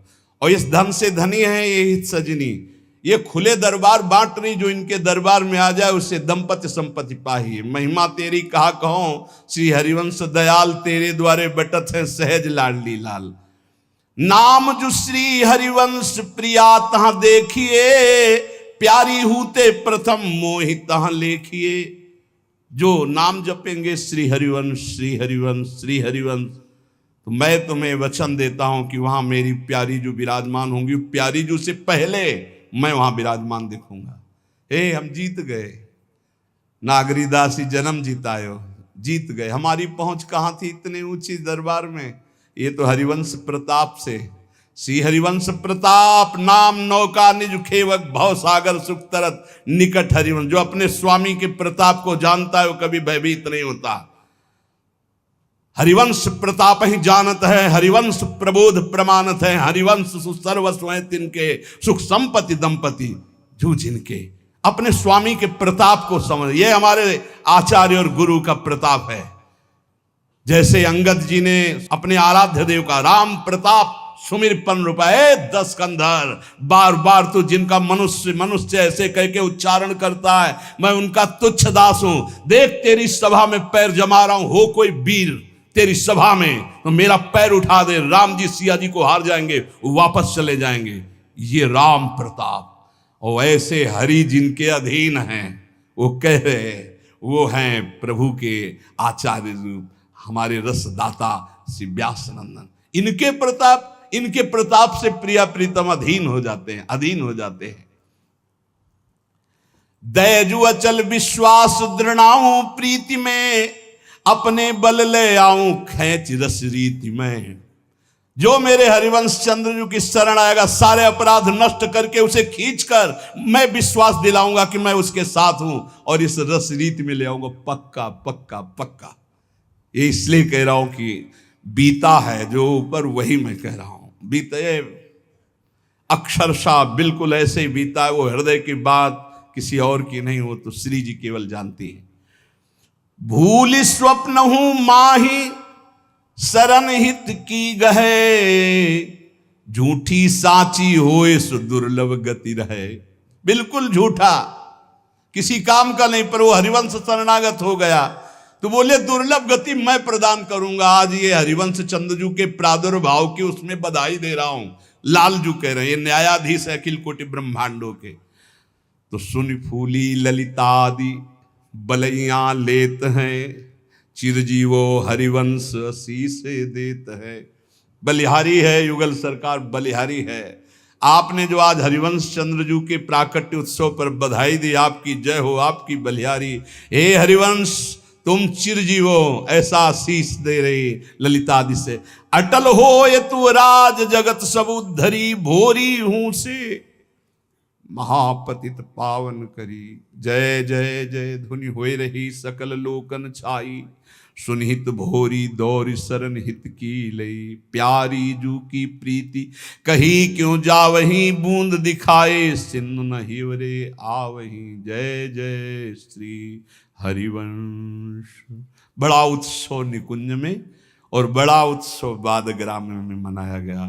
और इस धन से धनी है ये हित सजनी। ये खुले दरबार बांट रही, जो इनके दरबार में आ जाए उससे दंपति संपत्ति पाही। महिमा तेरी कहा कहूं, श्री हरिवंश दयाल तेरे द्वारे बटत है सहज लाडली लाल। नाम जो श्री हरिवंश प्रिया तहां देखिए, प्यारी हूते प्रथम मोहि तहां लेखिए। जो नाम जपेंगे श्री हरिवंश श्री हरिवंश श्री हरिवंश, तो मैं तुम्हें वचन देता हूं कि वहां मेरी प्यारी जो विराजमान होंगी, प्यारी जो से पहले मैं वहां विराजमान दिखूंगा। हे हम जीत गए, नागरीदासी जन्म जीतायो, जीत गए। हमारी पहुंच कहां थी इतने ऊंची दरबार में? ये तो हरिवंश प्रताप से। श्री हरिवंश प्रताप नाम नौका निज खेवक, भव सागर सुख तरत निकट हरिवंश। जो अपने स्वामी के प्रताप को जानता है वो कभी भयभीत नहीं होता। हरिवंश प्रताप ही जानत है, हरिवंश प्रबोध प्रमाणत है। हरिवंश सर्वस्व है तिनके, सुख संपत्ति दंपति जो जिनके। अपने स्वामी के प्रताप को समझ, ये हमारे आचार्य और गुरु का प्रताप है। जैसे अंगद जी ने अपने आराध्य देव का राम प्रताप सुमिर पन रूपाए 10 कंधर, बार बार तो जिनका मनुष्य ऐसे कह के उच्चारण करता है, मैं उनका तुच्छ दास हूं। देख तेरी सभा में पैर जमा रहा हूं, हो कोई वीर तेरी सभा में तो मेरा पैर उठा दे। राम जी सिया जी को हार जाएंगे, वो वापस चले जाएंगे। ये राम प्रताप। और ऐसे हरि जिनके अधीन हैं, वो कह रहे वो हैं प्रभु के आचार्य रूप, हमारे रसदाता श्री व्यास नंदन। इनके प्रताप से प्रिया प्रीतम अधीन हो जाते हैं, अधीन हो जाते हैं। दैजु अचल विश्वास दृढ़ाऊं प्रीति में, अपने बल ले आऊं खेच रस रीति में। जो मेरे हरिवंश चंद्रजू की शरण आएगा, सारे अपराध नष्ट करके उसे खींचकर मैं विश्वास दिलाऊंगा कि मैं उसके साथ हूं, और इस रस रीति में ले आऊंगा पक्का पक्का पक्का। ये इसलिए कह रहा हूं कि बीता है जो ऊपर, वही मैं कह रहा हूं। बीते अक्षरशः बिल्कुल ऐसे ही बीता है। वो हृदय की बात किसी और की नहीं हो, तो श्री जी केवल जानती है। भूल स्वप्न हूं माही शरण हित की गहे, झूठी साची होए सो दुर्लभ गति रहे। बिल्कुल झूठा, किसी काम का नहीं, पर वो हरिवंश शरणागत हो गया तो बोले दुर्लभ गति मैं प्रदान करूंगा। आज ये हरिवंश चंद्रजू के प्रादुर्भाव की उसमें बधाई दे रहा हूं। लालजू कह रहे हैं, ये न्यायाधीश है अखिल कोटि ब्रह्मांडों के। तो सुन फूली ललितादि बलैया लेत हैं, चिरजीवो हरिवंश शीश देत है। बलिहारी है युगल सरकार, बलिहारी है। आपने जो आज हरिवंश चंद्रजू के प्राकट्य उत्सव पर बधाई दी, आपकी जय हो, आपकी बलिहारी। हे हरिवंश तुम चिरजीवो, ऐसा आशीष दे रही ललितादि से। अटल हो ये तू राज जगत सब उद्धरी, भोरी हूं से महापतित पावन करी। जय जय जय धुनि होए रही सकल लोकन छाई, सुनिहित भोरी दौर शरण हित की लई। प्यारी जू की प्रीति कही क्यों जावही, बूंद दिखाए सिंधु न हिवरे आवही। जय जय श्री हरिवंश। बड़ा उत्सव निकुंज में और बड़ा उत्सव बादग्राम में मनाया गया।